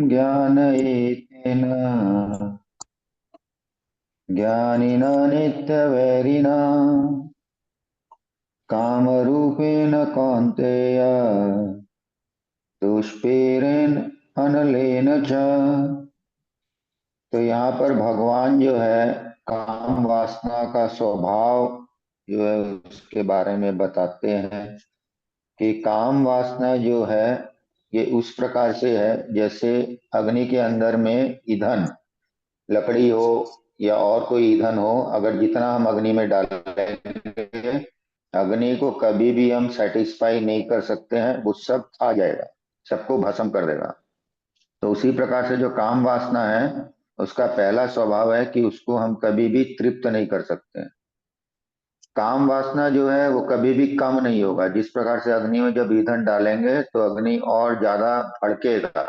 ज्ञानयेतेन ज्ञानिना नित्यवैरिणा कामरूपेण कौन्तेय दुष्पेरेण अनलेन च। तो यहाँ पर भगवान जो है काम वासना का स्वभाव जो है उसके बारे में बताते हैं कि काम वासना जो है ये उस प्रकार से है जैसे अग्नि के अंदर में ईंधन, लकड़ी हो या और कोई ईंधन हो, अगर जितना हम अग्नि में डालेंगे अग्नि को कभी भी हम सेटिस्फाई नहीं कर सकते हैं, वो सब खा जाएगा, सबको भस्म कर देगा। तो उसी प्रकार से जो काम वासना है उसका पहला स्वभाव है कि उसको हम कभी भी तृप्त नहीं कर सकते हैं। काम वासना जो है वो कभी भी कम नहीं होगा। जिस प्रकार से अग्नि में जब ईंधन डालेंगे तो अग्नि और ज्यादा भड़केगा,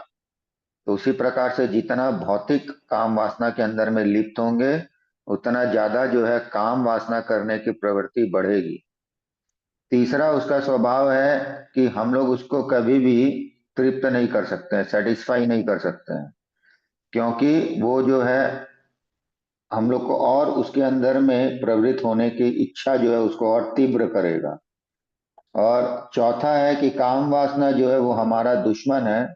तो उसी प्रकार से जितना भौतिक काम वासना के अंदर में लिप्त होंगे उतना ज्यादा जो है काम वासना करने की प्रवृत्ति बढ़ेगी। तीसरा उसका स्वभाव है कि हम लोग उसको कभी भी तृप्त नहीं कर सकते हैं, सेटिस्फाई नहीं कर सकते हैं, क्योंकि वो जो है हम लोग को और उसके अंदर में प्रवृत्त होने की इच्छा जो है उसको और तीव्र करेगा। और चौथा है कि काम वासना जो है वो हमारा दुश्मन है,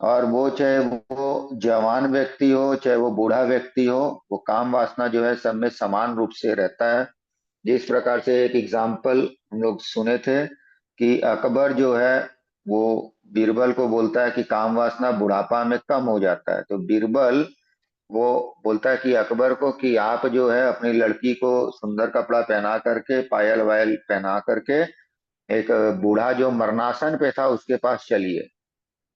और वो चाहे वो जवान व्यक्ति हो चाहे वो बूढ़ा व्यक्ति हो, वो काम वासना जो है सब में समान रूप से रहता है। जिस प्रकार से एक एग्जाम्पल हम लोग सुने थे कि अकबर जो है वो बीरबल को बोलता है कि काम वासना बुढ़ापा में कम हो जाता है, तो बीरबल वो बोलता है कि अकबर को कि आप जो है अपनी लड़की को सुंदर कपड़ा पहना करके पायल वायल पहना करके एक बूढ़ा जो मरणासन पे था उसके पास चलिए।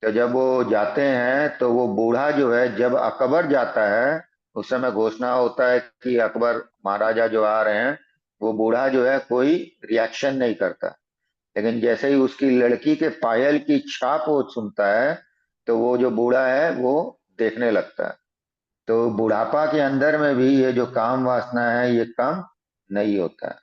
तो जब वो जाते हैं तो वो बूढ़ा जो है, जब अकबर जाता है उस समय घोषणा होता है कि अकबर महाराजा जो आ रहे हैं, वो बूढ़ा जो है कोई रिएक्शन नहीं करता। लेकिन जैसे ही उसकी लड़की के पायल की छाप वो सुनता है तो वो जो बूढ़ा है वो देखने लगता है। तो बुढ़ापा के अंदर में भी ये जो काम वासना है ये कम नहीं होता है।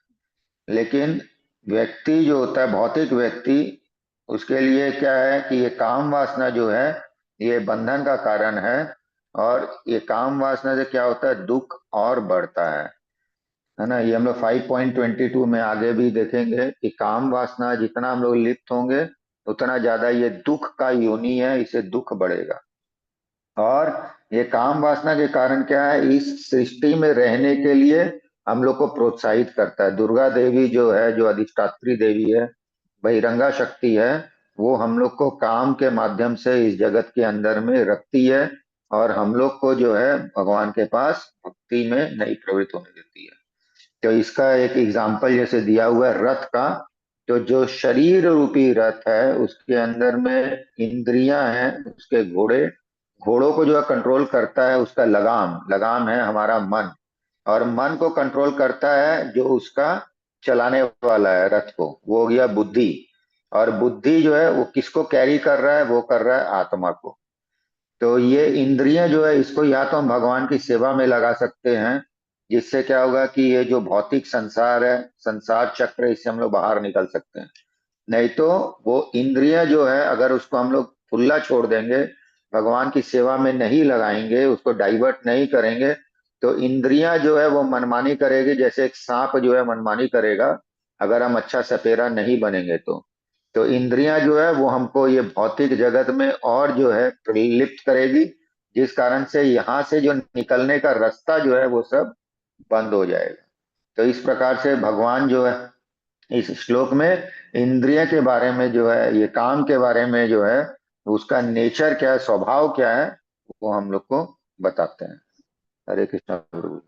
लेकिन व्यक्ति जो होता है भौतिक व्यक्ति, उसके लिए क्या है कि ये काम वासना जो है ये बंधन का कारण है। और ये काम वासना से क्या होता है, दुख और बढ़ता है ना। ये हम लोग 5.22 में आगे भी देखेंगे कि काम वासना जितना हम लोग लिप्त होंगे उतना ज्यादा ये दुख का योनि है, इसे दुख बढ़ेगा। और ये काम वासना के कारण क्या है, इस सृष्टि में रहने के लिए हम लोग को प्रोत्साहित करता है। दुर्गा देवी जो है, जो अधिष्ठात्री देवी है, बहिरंगा शक्ति है, वो हम लोग को काम के माध्यम से इस जगत के अंदर में रखती है और हम लोग को जो है भगवान के पास भक्ति में नहीं प्रवृत्त होने देती है। तो इसका एक एग्जाम्पल जैसे दिया हुआ है रथ का। तो जो शरीर रूपी रथ है उसके अंदर में इंद्रियां हैं, उसके घोड़े, घोड़ों को जो है कंट्रोल करता है उसका लगाम, लगाम है हमारा मन। और मन को कंट्रोल करता है जो उसका चलाने वाला है रथ को, वो हो गया बुद्धि। और बुद्धि जो है वो किसको कैरी कर रहा है, वो कर रहा है आत्मा को। तो ये इंद्रियां जो है इसको या तो हम भगवान की सेवा में लगा सकते हैं, जिससे क्या होगा कि ये जो भौतिक संसार है, संसार चक्र है, इससे हम लोग बाहर निकल सकते हैं। नहीं तो वो इंद्रियां जो है अगर उसको हम लोग खुला छोड़ देंगे, भगवान की सेवा में नहीं लगाएंगे, उसको डाइवर्ट नहीं करेंगे, तो इंद्रियां जो है वो मनमानी करेगी। जैसे एक सांप जो है मनमानी करेगा अगर हम अच्छा सपेरा नहीं बनेंगे तो इंद्रियां जो है वो हमको ये भौतिक जगत में और जो है प्रलिप्त करेगी, जिस कारण से यहाँ से जो निकलने का रास्ता जो है वो सब बंद हो जाएगा। तो इस प्रकार से भगवान जो है इस श्लोक में इंद्रिय के बारे में जो है, ये काम के बारे में जो है उसका नेचर क्या है, स्वभाव क्या है, वो हम लोग को बताते हैं। हरे कृष्णा प्रभु।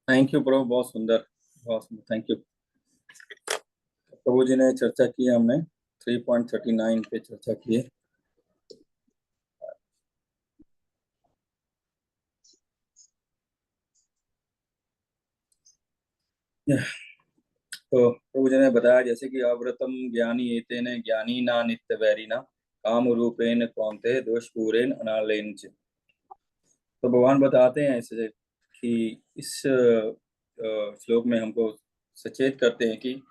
थैंक यू प्रभु, बहुत सुंदर, थैंक यू। प्रभु जी ने चर्चा की, हमने 3.39 पे चर्चा की है। तो प्रभु जी ने बताया जैसे कि अव्रतम ज्ञानी एतेन ज्ञानी ना नित्य वैरिना काम रूपेण कौन्ते दोष पूरेन अनालेन च। तो भगवान बताते हैं ऐसे कि इस श्लोक में हमको सचेत करते हैं कि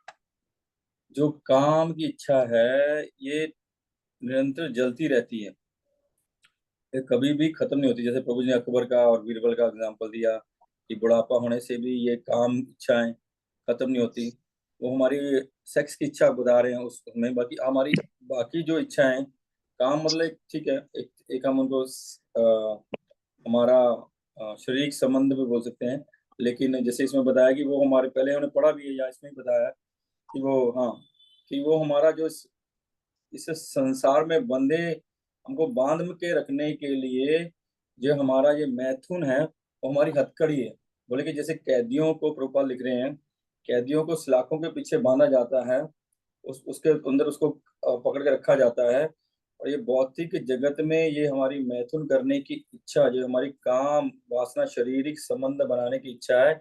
जो काम की इच्छा है ये निरंतर जलती रहती है, ये कभी भी खत्म नहीं होती। जैसे प्रभु जी ने अकबर का और बीरबल का एग्जाम्पल दिया कि बुढ़ापा होने से भी ये काम इच्छाएं खत्म नहीं होती। वो हमारी सेक्स की इच्छा बता रहे हैं उसमें, बाकी हमारी बाकी जो इच्छाएं, काम मतलब ठीक है, एक हम उनको हमारा शारीरिक संबंध भी बोल सकते हैं। लेकिन जैसे इसमें बताया कि वो हमारे, पहले हमने पढ़ा भी है या इसमें ही बताया कि वो, हाँ, कि वो हमारा जो इस संसार में बंधे, हमको बांध के रखने के लिए जो हमारा ये मैथुन है वो हमारी हथकड़ी है। बोले कि जैसे कैदियों को, प्रोपाल लिख रहे हैं, कैदियों को सलाखों के पीछे बांधा जाता है, उसके अंदर उसको पकड़ के रखा जाता है। और ये भौतिक जगत में ये हमारी मैथुन करने की इच्छा, जो हमारी काम वासना, शारीरिक संबंध बनाने की इच्छा है,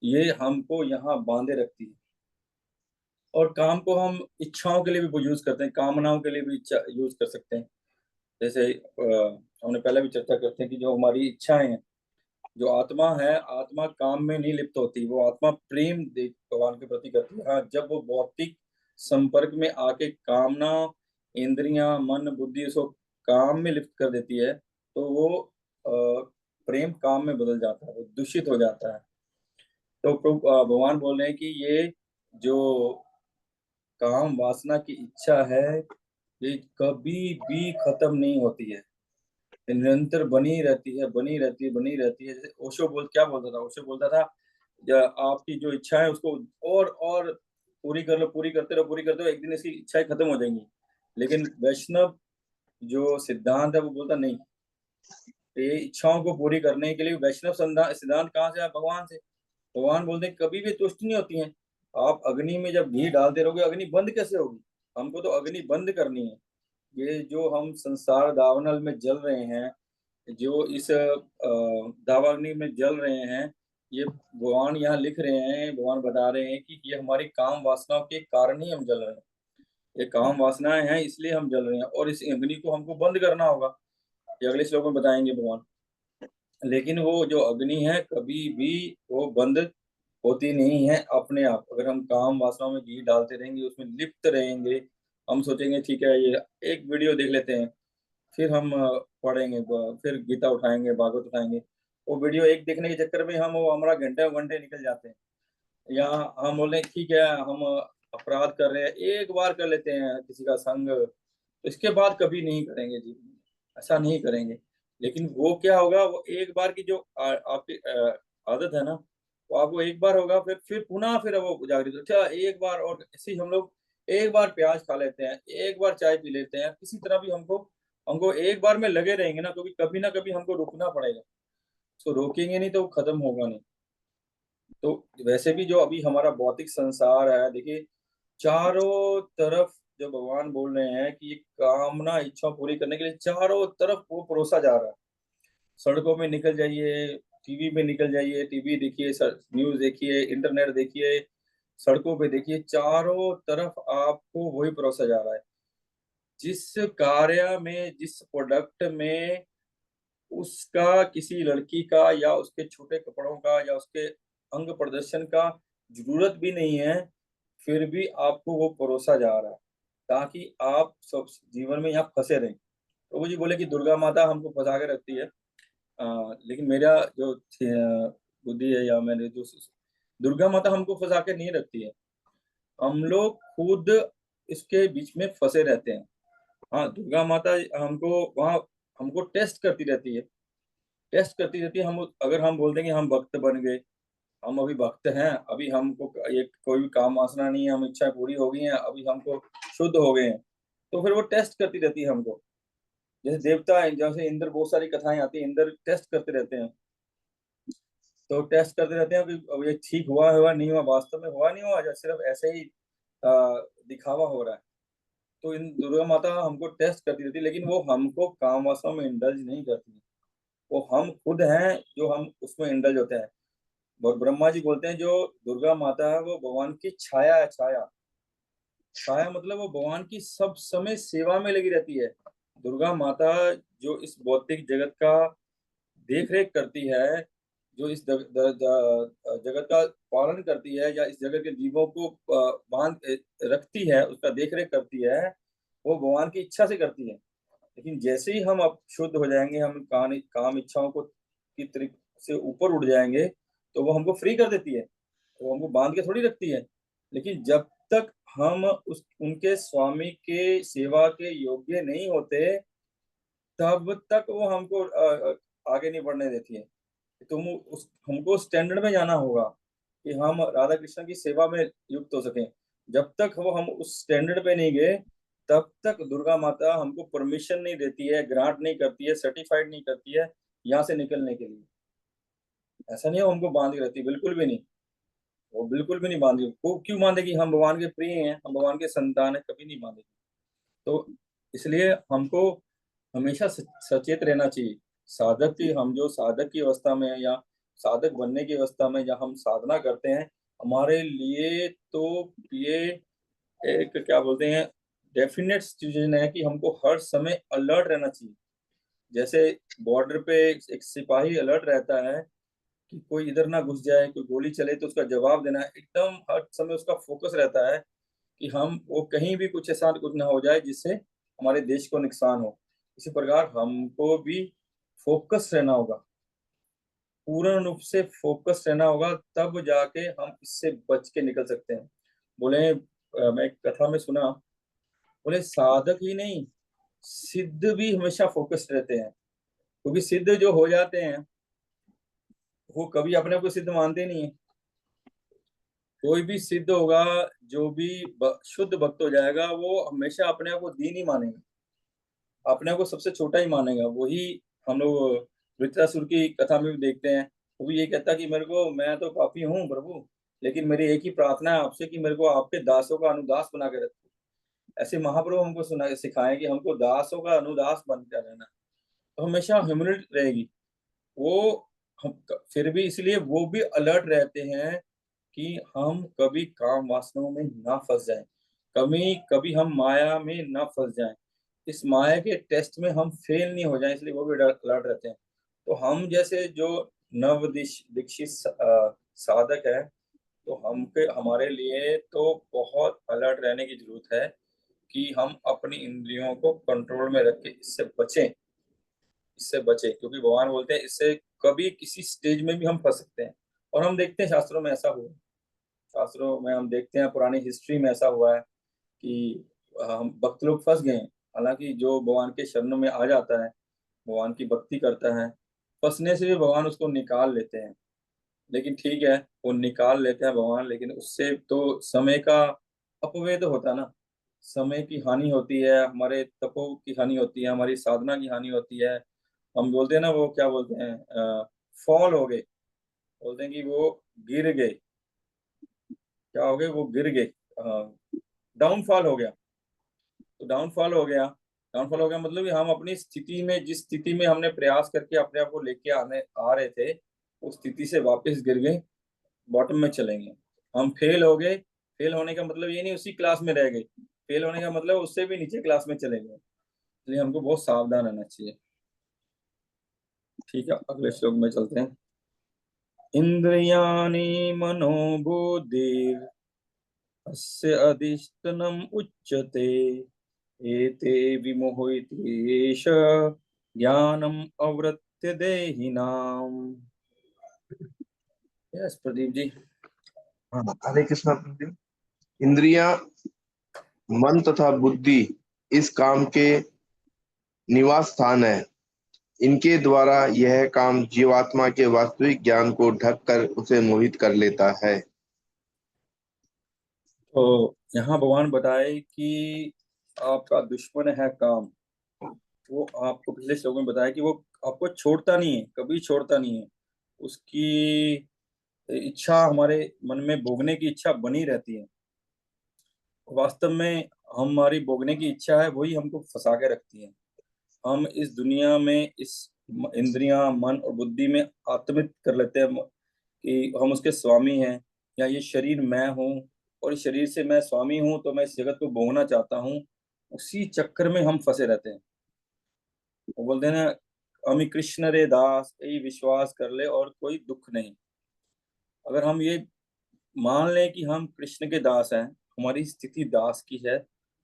ये हमको यहाँ बांधे रखती है। और काम को हम इच्छाओं के लिए भी यूज करते हैं, कामनाओं के लिए भी इच्छा यूज कर सकते हैं। जैसे हमने पहले भी चर्चा करते हैं कि जो हमारी इच्छाएं हैं, जो आत्मा है, आत्मा काम में नहीं लिप्त होती, वो आत्मा प्रेम भगवान के प्रति करती है। हाँ, जब वो भौतिक संपर्क में आके कामना, इंद्रियां, मन, बुद्धि उसको काम में लिप्त कर देती है, तो वो प्रेम काम में बदल जाता है, वो दूषित हो जाता है। तो भगवान बोल रहे हैं कि ये जो काम वासना की इच्छा है, ये कभी भी खत्म नहीं होती है, ये निरंतर बनी रहती है, बनी रहती है, बनी रहती है। जैसे ओशो क्या बोलता था, ओशो बोलता था, आपकी जो इच्छा है उसको और पूरी कर लो, पूरी करते रहो, पूरी करते रहो, एक दिन इसकी इच्छाएं खत्म हो जाएंगी। लेकिन वैष्णव जो सिद्धांत है वो बोलता नहीं, ये इच्छाओं को पूरी करने के लिए वैष्णव सिद्धांत कहाँ से है? भगवान से। भगवान बोलते हैं कभी भी तुष्ट नहीं होती हैं। आप अग्नि में जब घी डालते रहोगे, अग्नि बंद कैसे होगी? हमको तो अग्नि बंद करनी है। ये जो हम संसार दावानल में जल रहे हैं, जो इस दावाग्नि में जल रहे हैं, ये भगवान यहाँ लिख रहे हैं, भगवान बता रहे हैं कि ये हमारी काम वासनाओं के कारण ही हम जल रहे हैं। ये काम वासनाएं हैं इसलिए हम जल रहे हैं, और इस अग्नि को हमको बंद करना होगा, ये अगले श्लोक में बताएंगे भगवान। लेकिन वो जो अग्नि है कभी भी वो बंद होती नहीं है अपने आप। अगर हम काम वासनाओं में घी डालते रहेंगे, उसमें लिप्त रहेंगे, हम सोचेंगे ठीक है ये एक वीडियो देख लेते हैं, फिर हम पढ़ेंगे, फिर गीता उठाएंगे, भागवत उठाएंगे, वो वीडियो एक देखने के चक्कर में हम, वो हमारा घंटे घंटे निकल जाते हैं। या हम बोले ठीक है हम अपराध कर रहे हैं, एक बार कर लेते हैं किसी का संग, इसके बाद कभी नहीं करेंगे जी, ऐसा नहीं करेंगे। लेकिन वो क्या होगा, वो एक बार की जो आपकी आदत है ना, वो आपको एक बार होगा, फिर पुनः फिर वो जागृत अच्छा एक बार, और ऐसे ही हम लोग एक बार प्याज खा लेते हैं, एक बार चाय पी लेते हैं, किसी तरह भी हमको हमको एक बार में लगे रहेंगे ना, क्योंकि कभी ना कभी हमको रुकना पड़ेगा। तो रोकेंगे नहीं तो वो खत्म होगा नहीं। तो वैसे भी जो अभी हमारा भौतिक संसार है, देखिए चारों तरफ जो भगवान बोल रहे हैं कि ये कामना इच्छा पूरी करने के लिए चारों तरफ वो परोसा जा रहा है। सड़कों में निकल जाइए, टीवी में निकल जाइए, टीवी देखिए, न्यूज देखिए, इंटरनेट देखिए, सड़कों पे देखिए, चारों तरफ आपको वही परोसा जा रहा है। जिस कार्य में, जिस प्रोडक्ट में उसका, किसी लड़की का या उसके छोटे कपड़ों का या उसके अंग प्रदर्शन का जरूरत भी नहीं है, फिर भी आपको वो परोसा जा रहा है ताकि आप सब जीवन में यहाँ फंसे रहें। प्रभु जी बोले कि दुर्गा माता हमको फंसा के रखती है। लेकिन मेरा जो बुद्धि है, या मैंने जो, दुर्गा माता हमको फंसा के नहीं रखती है, हम लोग खुद इसके बीच में फंसे रहते हैं। हाँ, दुर्गा माता हमको वहाँ हमको टेस्ट करती रहती है, टेस्ट करती रहती है। हम अगर हम बोल देंगे हम भक्त बन गए, हम अभी भक्त हैं, अभी हमको ये कोई भी काम वासना नहीं है, हम इच्छाएं पूरी हो गई हैं, अभी हमको शुद्ध हो गए हैं, तो फिर वो टेस्ट करती रहती है हमको। जैसे देवता है, जैसे इंद्र, बहुत सारी कथाएं आती है, इंद्र टेस्ट करते रहते हैं। तो टेस्ट करते रहते हैं कि अब ये ठीक हुआ, हुआ नहीं हुआ, वास्तव में हुआ नहीं हुआ, या सिर्फ ऐसे ही दिखावा हो रहा है। तो इन दुर्गा माता हमको टेस्ट करती रहती है, लेकिन वो हमको काम वासना में इंडल्ज नहीं करती है। वो हम खुद हैं जो हम उसमें इंडल्ज होते हैं। और ब्रह्मा जी बोलते हैं जो दुर्गा माता है वो भगवान की छाया है, छाया। छाया मतलब वो भगवान की सब समय सेवा में लगी रहती है। दुर्गा माता जो इस भौतिक जगत का देख रेख करती है, जो इस जगत का पालन करती है, या इस जगत के जीवों को बांध रखती है, उसका देख रेख करती है, वो भगवान की इच्छा से करती है। लेकिन जैसे ही हम अब शुद्ध हो जाएंगे, हम काम इच्छाओं को की तरीके से ऊपर उठ जाएंगे, तो वो हमको फ्री कर देती है, वो हमको बांध के थोड़ी रखती है। लेकिन जब तक हम उस उनके स्वामी के सेवा के योग्य नहीं होते, तब तक वो हमको आगे नहीं बढ़ने देती है। हमको स्टैंडर्ड में जाना होगा कि हम राधा कृष्ण की सेवा में युक्त हो सकें। जब तक वो हम उस स्टैंडर्ड पे नहीं गए, तब तक दुर्गा माता हमको परमिशन नहीं देती है, ग्रांट नहीं करती है, सर्टिफाइड नहीं करती है यहाँ से निकलने के लिए। ऐसा नहीं है वो हमको बांध के रहती, बिल्कुल भी नहीं। वो बिल्कुल भी नहीं बांधी, वो क्यों बांधेगी? हम भगवान के प्रिय हैं, हम भगवान के संतान है, कभी नहीं बांधेगी। तो इसलिए हमको हमेशा सचेत रहना चाहिए। साधक की हम जो साधक की अवस्था में है, या साधक बनने की अवस्था में, या हम साधना करते हैं, हमारे लिए तो ये एक क्या बोलते हैं, डेफिनेट सिचुएशन है कि हमको हर समय अलर्ट रहना चाहिए। जैसे बॉर्डर पे एक सिपाही अलर्ट रहता है कि कोई इधर ना घुस जाए, कोई गोली चले तो उसका जवाब देना है, एकदम हर समय उसका फोकस रहता है कि हम वो कहीं भी कुछ ऐसा कुछ ना हो जाए जिससे हमारे देश को नुकसान हो। इसी प्रकार हमको भी फोकस रहना होगा, पूर्ण रूप से फोकस रहना होगा, तब जाके हम इससे बच के निकल सकते हैं। बोले मैं एक कथा में सुना, बोले साधक ही नहीं, सिद्ध भी हमेशा फोकस रहते हैं। क्योंकि सिद्ध जो हो जाते हैं, वो कभी अपने को सिद्ध मानते नहीं है। कोई भी सिद्ध होगा, जो भी शुद्ध भक्त हो जाएगा, वो हमेशा अपने आप को दीन ही मानेगा, अपने आप को सबसे छोटा ही मानेगा। वही हम लोग वृत्रासुर की कथा में भी देखते हैं। वो भी ये कहता कि मेरे को, मैं तो पापी हूँ प्रभु, लेकिन मेरी एक ही प्रार्थना है आपसे कि मेरे को आपके दासों का अनुदास बना के रखो। ऐसे महाप्रभु हमको सुना सिखाए कि हमको दासों का अनुदास बन कर रहना, तो हमेशा ह्यूमिलिटी रहेगी। वो हम फिर भी इसलिए वो भी अलर्ट रहते हैं कि हम कभी काम वासनाओं में ना फंस जाएं, कभी कभी हम माया में ना फंस जाएं, इस माया के टेस्ट में हम फेल नहीं हो जाएं, इसलिए वो भी अलर्ट रहते हैं। तो हम जैसे जो नव दीक्षित साधक है, तो हमके हमारे लिए तो बहुत अलर्ट रहने की जरूरत है कि हम अपनी इंद्रियों को कंट्रोल में रख के इससे बचें, इससे बचें। क्योंकि भगवान बोलते हैं इससे कभी किसी स्टेज में भी हम फंस सकते हैं। और हम देखते हैं शास्त्रों में ऐसा हुआ है, शास्त्रों में हम देखते हैं, पुरानी हिस्ट्री में ऐसा हुआ है कि हम भक्त लोग फंस गए हैं। हालांकि जो भगवान के शरण में आ जाता है, भगवान की भक्ति करता है, फंसने से भी भगवान उसको निकाल लेते हैं। लेकिन ठीक है, वो निकाल लेते हैं भगवान, लेकिन उससे तो समय का अपव्यय तो होता है ना, समय की हानि होती है, हमारे तपो की हानि होती है, हमारी साधना की हानि होती है। हम बोलते हैं ना, वो क्या बोलते हैं, फॉल हो गए, बोलते हैं कि वो गिर गए। क्या हो गए? वो गिर गए, डाउनफॉल हो गया। तो डाउनफॉल हो गया, डाउनफॉल हो गया मतलब कि हम अपनी स्थिति में, जिस स्थिति में हमने प्रयास करके अपने आप को लेके आने आ रहे थे, उस स्थिति से वापस गिर गए, बॉटम में चलेंगे। हम फेल हो गए, फेल होने का मतलब ये नहीं उसी क्लास में रह गए, फेल होने का मतलब उससे भी नीचे क्लास में चले गए। इसलिए हमको बहुत सावधान रहना चाहिए। ठीक है, अगले श्लोक में चलते हैं। इंद्रियाणि मनोबुद्धिर अस्य अधिष्ठानम् उच्यते, एते विमोहिते येष ज्ञानम अवृत्य देहिनाम। यस प्रदीप जी। हाँ, हरे कृष्णा प्रदीप। इंद्रियां, मन तथा बुद्धि इस काम के निवास स्थान है। इनके द्वारा यह काम जीवात्मा के वास्तविक ज्ञान को ढक कर उसे मोहित कर लेता है। तो यहाँ भगवान बताए कि आपका दुश्मन है काम। वो आपको पिछले श्लोक में बताया कि वो आपको छोड़ता नहीं है, कभी छोड़ता नहीं है। उसकी इच्छा हमारे मन में भोगने की इच्छा बनी रहती है। वास्तव में हमारी भोगने की इच्छा है, वही हमको फंसा के रखती है। हम इस दुनिया में इस इंद्रियां, मन और बुद्धि में आत्मित कर लेते हैं कि हम उसके स्वामी हैं, या ये शरीर मैं हूँ, और इस शरीर से मैं स्वामी हूँ, तो मैं इस जगत को भोगना चाहता हूँ। उसी चक्कर में हम फंसे रहते हैं। वो बोलते हैं ना, अमी कृष्ण रे दास, यही विश्वास कर ले और कोई दुख नहीं। अगर हम ये मान लें कि हम कृष्ण के दास हैं, हमारी स्थिति दास की है,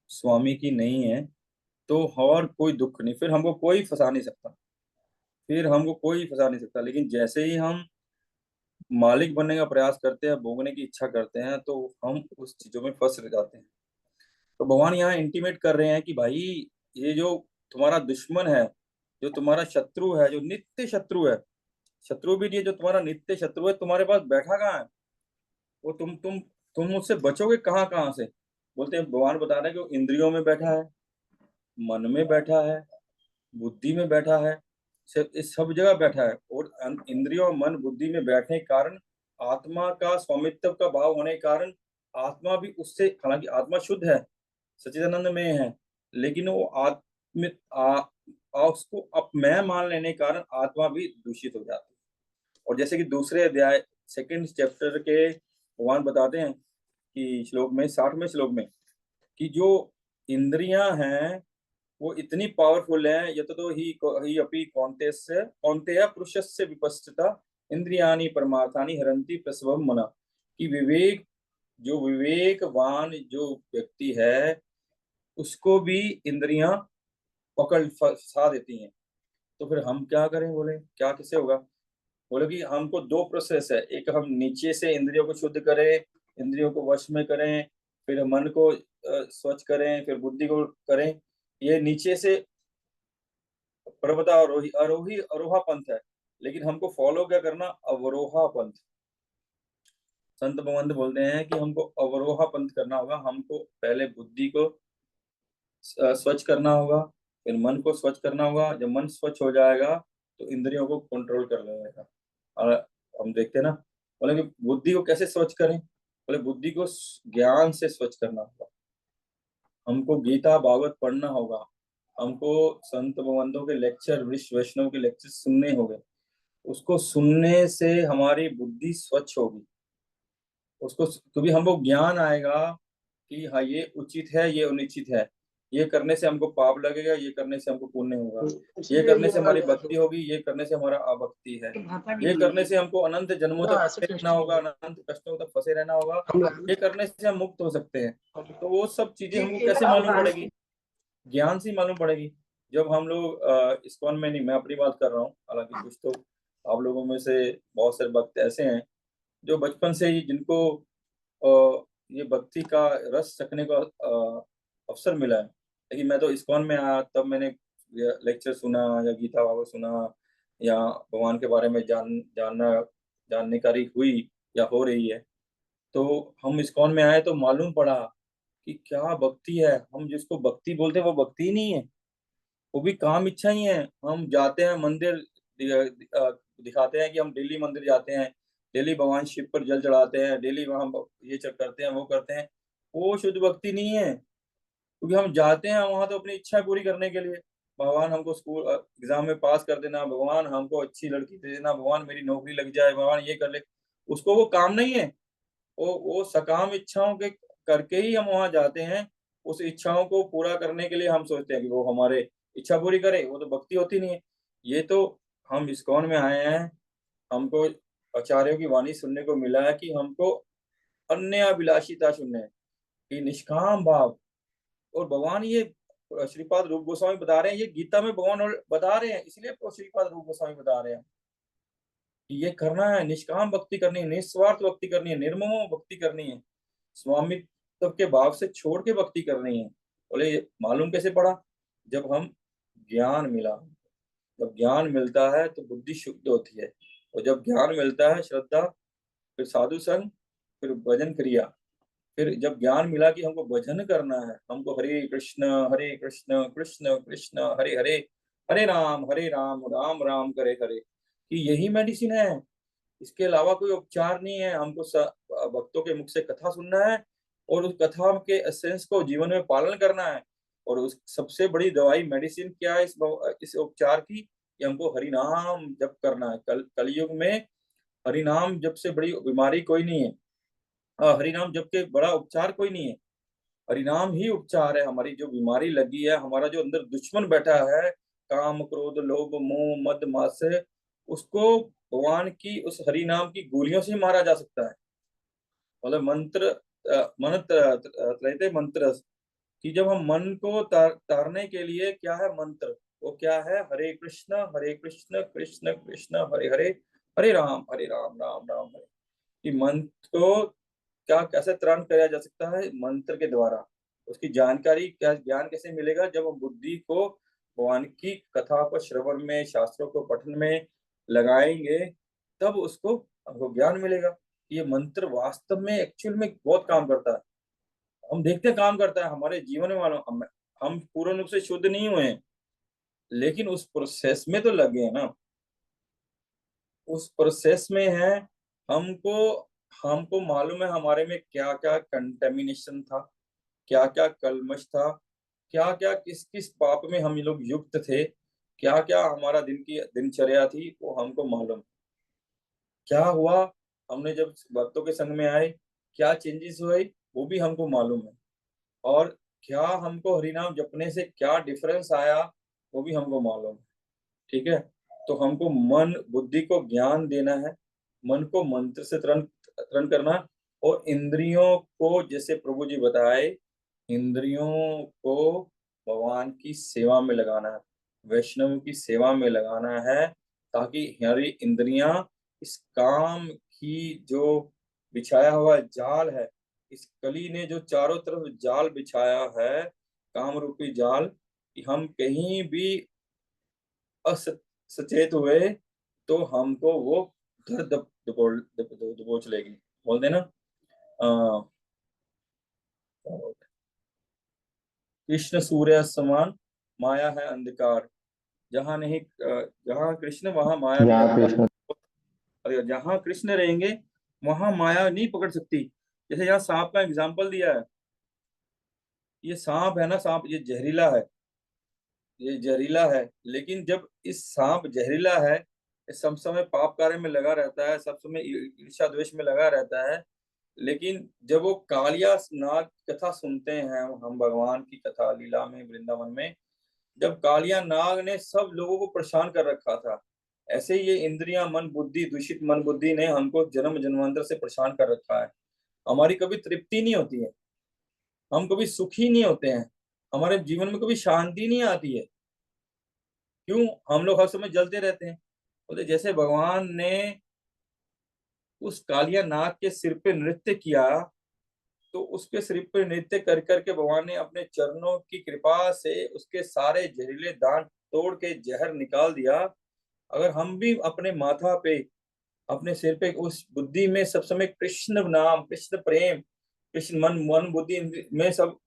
स्वामी की नहीं है तो और कोई दुख नहीं, फिर हमको कोई फंसा नहीं सकता, फिर हमको कोई फंसा नहीं सकता। लेकिन जैसे ही हम मालिक बनने का प्रयास करते हैं, भोगने की इच्छा करते हैं, तो हम उस चीजों में फंस जाते हैं। तो भगवान यहाँ इंटीमेट कर रहे हैं कि भाई, ये जो तुम्हारा दुश्मन है, जो तुम्हारा शत्रु है, जो नित्य शत्रु है, शत्रु भी नहीं है, जो तुम्हारा नित्य शत्रु है, तुम्हारे पास बैठा कहाँ है? वो तुम मुझसे बचोगे कहाँ कहाँ से? बोलते हैं, भगवान बता रहे हैं कि वो इंद्रियों में बैठा है, मन में बैठा है, बुद्धि में बैठा है, इस सब जगह बैठा है। और इंद्रियों, मन, बुद्धि में बैठने के कारण, आत्मा का स्वामित्व का भाव होने के कारण, आत्मा भी उससे, हालांकि आत्मा शुद्ध है, सच्चिदानंद में है, लेकिन वो आत्म उसको मैं मान लेने के कारण आत्मा भी दूषित हो जाती है। और जैसे कि दूसरे अध्याय, सेकंड चैप्टर के भगवान बताते हैं कि श्लोक में, 60वें श्लोक में, कि जो इंद्रियां हैं वो इतनी पावरफुल है, यत तो ही अपि कौन्तेय पुरुषस्य विपश्चिता इंद्रियाणि परमार्थानि हरन्ति प्रसवम मना। कि विवेक, जो विवेकवान जो व्यक्ति है, उसको भी इंद्रियां पकड़ फंसा देती हैं। तो फिर हम क्या करें? बोले क्या, किसे होगा? बोले कि हमको दो प्रोसेस है, एक हम नीचे से इंद्रियों को शुद्ध करें, इंद्रियों को वश में करें, फिर मन को स्वच्छ करें, फिर बुद्धि को करें। ये नीचे से पर्वतारोही आरोही अरोहा पंथ है, लेकिन हमको फॉलो क्या करना? अवरोहा पंथ। संत भगवंत बोलते हैं कि हमको अवरोहा पंथ करना होगा। हमको पहले बुद्धि को स्वच्छ करना होगा, फिर मन को स्वच्छ करना होगा। जब मन स्वच्छ हो जाएगा तो इंद्रियों को कंट्रोल कर लेगा। और हम देखते हैं ना, बोले कि बुद्धि को कैसे स्वच्छ करें? बोले बुद्धि को ज्ञान से स्वच्छ करना होगा। हमको गीता भागवत पढ़ना होगा, हमको संत भगवंतों के लेक्चर, विश्व वैष्णव के लेक्चर सुनने होंगे। उसको सुनने से हमारी बुद्धि स्वच्छ होगी, उसको, क्योंकि हमको ज्ञान आएगा कि हाँ, ये उचित है, ये अनुचित है, ये करने से हमको पाप लगेगा, ये करने से हमको पुण्य होगा, ये करने से हमारी भक्ति होगी, ये करने से हमारा अभक्ति है, ये करने से हमको अनंत जन्मों तक फंसे रहना होगा, अनंत कष्टों तक फंसे रहना होगा, ये करने से हम मुक्त हो सकते हैं। तो वो सब चीजें हमको कैसे मालूम पड़ेगी? ज्ञान से मालूम पड़ेगी। जब हम लोग इस्कॉन में, नहीं मैं अपनी बात कर रहा हूँ, हालांकि कुछ तो आप लोगों में से बहुत सारे भक्त ऐसे हैं जो बचपन से ही, जिनको ये भक्ति का रस चखने का अवसर मिला है। लेकिन मैं तो इस्कॉन में आया तब मैंने लेक्चर सुना, या गीता भागवत सुना, या भगवान के बारे में जानकारी हुई या हो रही है। तो हम इस्कॉन में आए तो मालूम पड़ा कि क्या भक्ति है। हम जिसको भक्ति बोलते हैं वो भक्ति ही नहीं है, वो भी काम इच्छा ही है। हम जाते हैं मंदिर, दिखाते हैं कि हम डेली मंदिर जाते हैं, डेली भगवान शिव पर जल चढ़ाते हैं, डेली वहां ये करते हैं, वो करते हैं। वो शुद्ध भक्ति नहीं है, क्योंकि हम जाते हैं वहां तो अपनी इच्छा पूरी करने के लिए। भगवान हमको स्कूल एग्जाम में पास कर देना, भगवान हमको अच्छी लड़की दे देना, भगवान मेरी नौकरी लग जाए, भगवान ये कर ले। उसको वो काम नहीं है। वो सकाम इच्छाओं के करके ही हम वहां जाते हैं। उस इच्छाओं को पूरा करने के लिए हम सोचते हैं कि वो हमारे इच्छा पूरी करे, वो तो भक्ति होती नहीं है। ये तो हम इस्कॉन में आए हैं, हमको आचार्यों की वाणी सुनने को मिला है कि हमको अन्य अभिलाषिता सुनने है, कि निष्काम भाव। और भगवान ये श्रीपाद रूप गोस्वामी बता रहे हैं, ये गीता में भगवान और बता रहे हैं, इसलिए तो श्रीपाद रूप गोस्वामी बता रहे हैं कि ये करना है, निष्काम भक्ति करनी है, निस्वार्थ भक्ति करनी है, निर्ममो भक्ति करनी है, स्वामित्व के भाव से छोड़ के भक्ति करनी है। बोले ये मालूम कैसे पड़ा? जब हम ज्ञान मिला, जब ज्ञान मिलता है तो बुद्धि शुद्ध होती है, और जब ज्ञान मिलता है, श्रद्धा, फिर साधु संग, फिर भजन क्रिया। फिर जब ज्ञान मिला कि हमको भजन करना है, हमको हरे कृष्ण कृष्ण कृष्ण हरे हरे, हरे राम राम राम करे हरे, कि यही मेडिसिन है, इसके अलावा कोई उपचार नहीं है। हमको भक्तों के मुख से कथा सुनना है, और उस कथा के एसेंस को जीवन में पालन करना है। और उस सबसे बड़ी दवाई, मेडिसिन क्या है इस उपचार की? कि हमको हरि नाम जप करना है। कलयुग में हरि नाम जप से बड़ी बीमारी कोई नहीं है। हरि नाम जप के बड़ा उपचार कोई नहीं है। हरि नाम ही उपचार है। हमारी जो बीमारी लगी है, हमारा जो अंदर दुश्मन बैठा है, काम क्रोध लोभ मोह मद मात्सर्य, उसको भगवान की उस हरि नाम की गोलियों से मारा जा सकता है। मतलब मंत्र, मंत्र त्रयते मंत्र, कि जब हम मन को तारने के लिए क्या है मंत्र, वो क्या है, हरे कृष्ण कृष्ण कृष्ण हरे हरे, हरे राम राम राम हरे। कि मंत्र को क्या कैसे तरण किया जा सकता है, मंत्र के द्वारा। उसकी जानकारी क्या, ज्ञान कैसे मिलेगा, जब हम बुद्धि को भगवान की कथा को श्रवण में, शास्त्रों को पठन में लगाएंगे, तब उसको हमको ज्ञान मिलेगा। ये मंत्र वास्तव में एक्चुअल में बहुत काम करता है। हम देखते हैं काम करता है हमारे जीवन में, मानो हम पूर्ण रूप से शुद्ध नहीं हुए हैं, लेकिन उस प्रोसेस में तो लगे हैं ना, उस प्रोसेस में है। हमको हमको मालूम है हमारे में क्या क्या कंटेमिनेशन था, क्या क्या कलमश था, क्या क्या किस किस पाप में हम लोग युक्त थे, क्या क्या हमारा दिन की दिनचर्या थी, वो हमको मालूम। क्या हुआ, हमने जब भक्तों के संग में आए, क्या चेंजेस हुए, वो भी हमको मालूम है। और क्या हमको हरिनाम जपने से क्या डिफरेंस आया, वो भी हमको मालूम है। ठीक है, तो हमको मन बुद्धि को ज्ञान देना है, मन को मंत्र से तरण तरण करना, और इंद्रियों को जैसे प्रभु जी बताए, इंद्रियों को भगवान की सेवा में लगाना है, वैष्णव की सेवा में लगाना है, ताकि हमारी इंद्रियां इस काम की जो बिछाया हुआ जाल है, इस कली ने जो चारों तरफ जाल बिछाया है, काम रूपी जाल, कि हम कहीं भी असचेत हुए तो हमको वो घर दबोच लेगी। बोलते ना, कृष्ण सूर्य समान, माया है अंधकार। जहां नहीं जहां कृष्ण वहां माया भी जहाँ अंधकार। कृष्ण। और जहां कृष्ण रहेंगे वहां माया नहीं पकड़ सकती। जैसे यहाँ सांप का एग्जाम्पल दिया है, ये सांप है ना, सांप ये जहरीला है, ये जहरीला है। लेकिन जब इस सांप जहरीला है, सब समय पाप कार्य में लगा रहता है, सब समय ईर्ष्या द्वेष में लगा रहता है, लेकिन जब वो कालिया नाग कथा सुनते हैं, हम भगवान की कथा लीला में वृंदावन में, जब कालिया नाग ने सब लोगों को परेशान कर रखा था, ऐसे ही ये इंद्रियां, मन बुद्धि, दूषित मन बुद्धि ने हमको जन्म जन्मांतर से परेशान कर रखा है। हमारी कभी तृप्ति नहीं होती है, हम कभी सुखी नहीं होते हैं, हमारे जीवन में कभी शांति नहीं आती है। क्यों? हम लोग हर समय जलते रहते हैं। बोलते जैसे भगवान ने उस कालिया नाग के सिर पे नृत्य किया, तो उसके सिर पे नृत्य कर करके भगवान ने अपने चरणों की कृपा से उसके सारे जहरीले दांत तोड़ के जहर निकाल दिया। अगर हम भी अपने माथा पे, अपने सिर पे, उस बुद्धि में सब समय कृष्ण नाम, कृष्ण प्रेम, कृष्ण मन मन बुद्धि में सब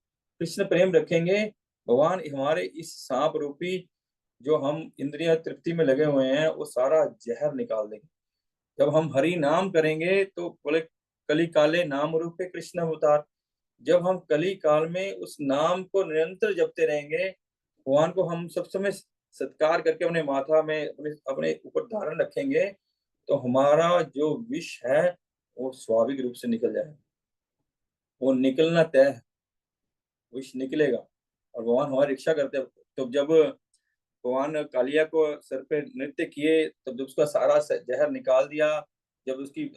कृष्ण प्रेम रखेंगे, भगवान हमारे इस सांप रूपी जो हम इंद्रिय तृप्ति में लगे हुए हैं, वो सारा जहर निकाल देंगे। जब हम हरि नाम करेंगे तो बोले कली काले नाम रूपे कृष्ण अवतार। जब हम कली काल में उस नाम को निरंतर जपते रहेंगे, भगवान को हम सब समय सत्कार करके अपने माथा में, अपने अपने ऊपर धारण रखेंगे, तो हमारा जो विष है वो स्वाभाविक रूप से निकल जाएगा। वो निकलना तय है, विष निकलेगा, और भगवान हमारी रक्षा करते हैं। तो जब भगवान कालिया को सर पे नृत्य किए, तब जब उसका सारा जहर निकाल दिया, जब उसकी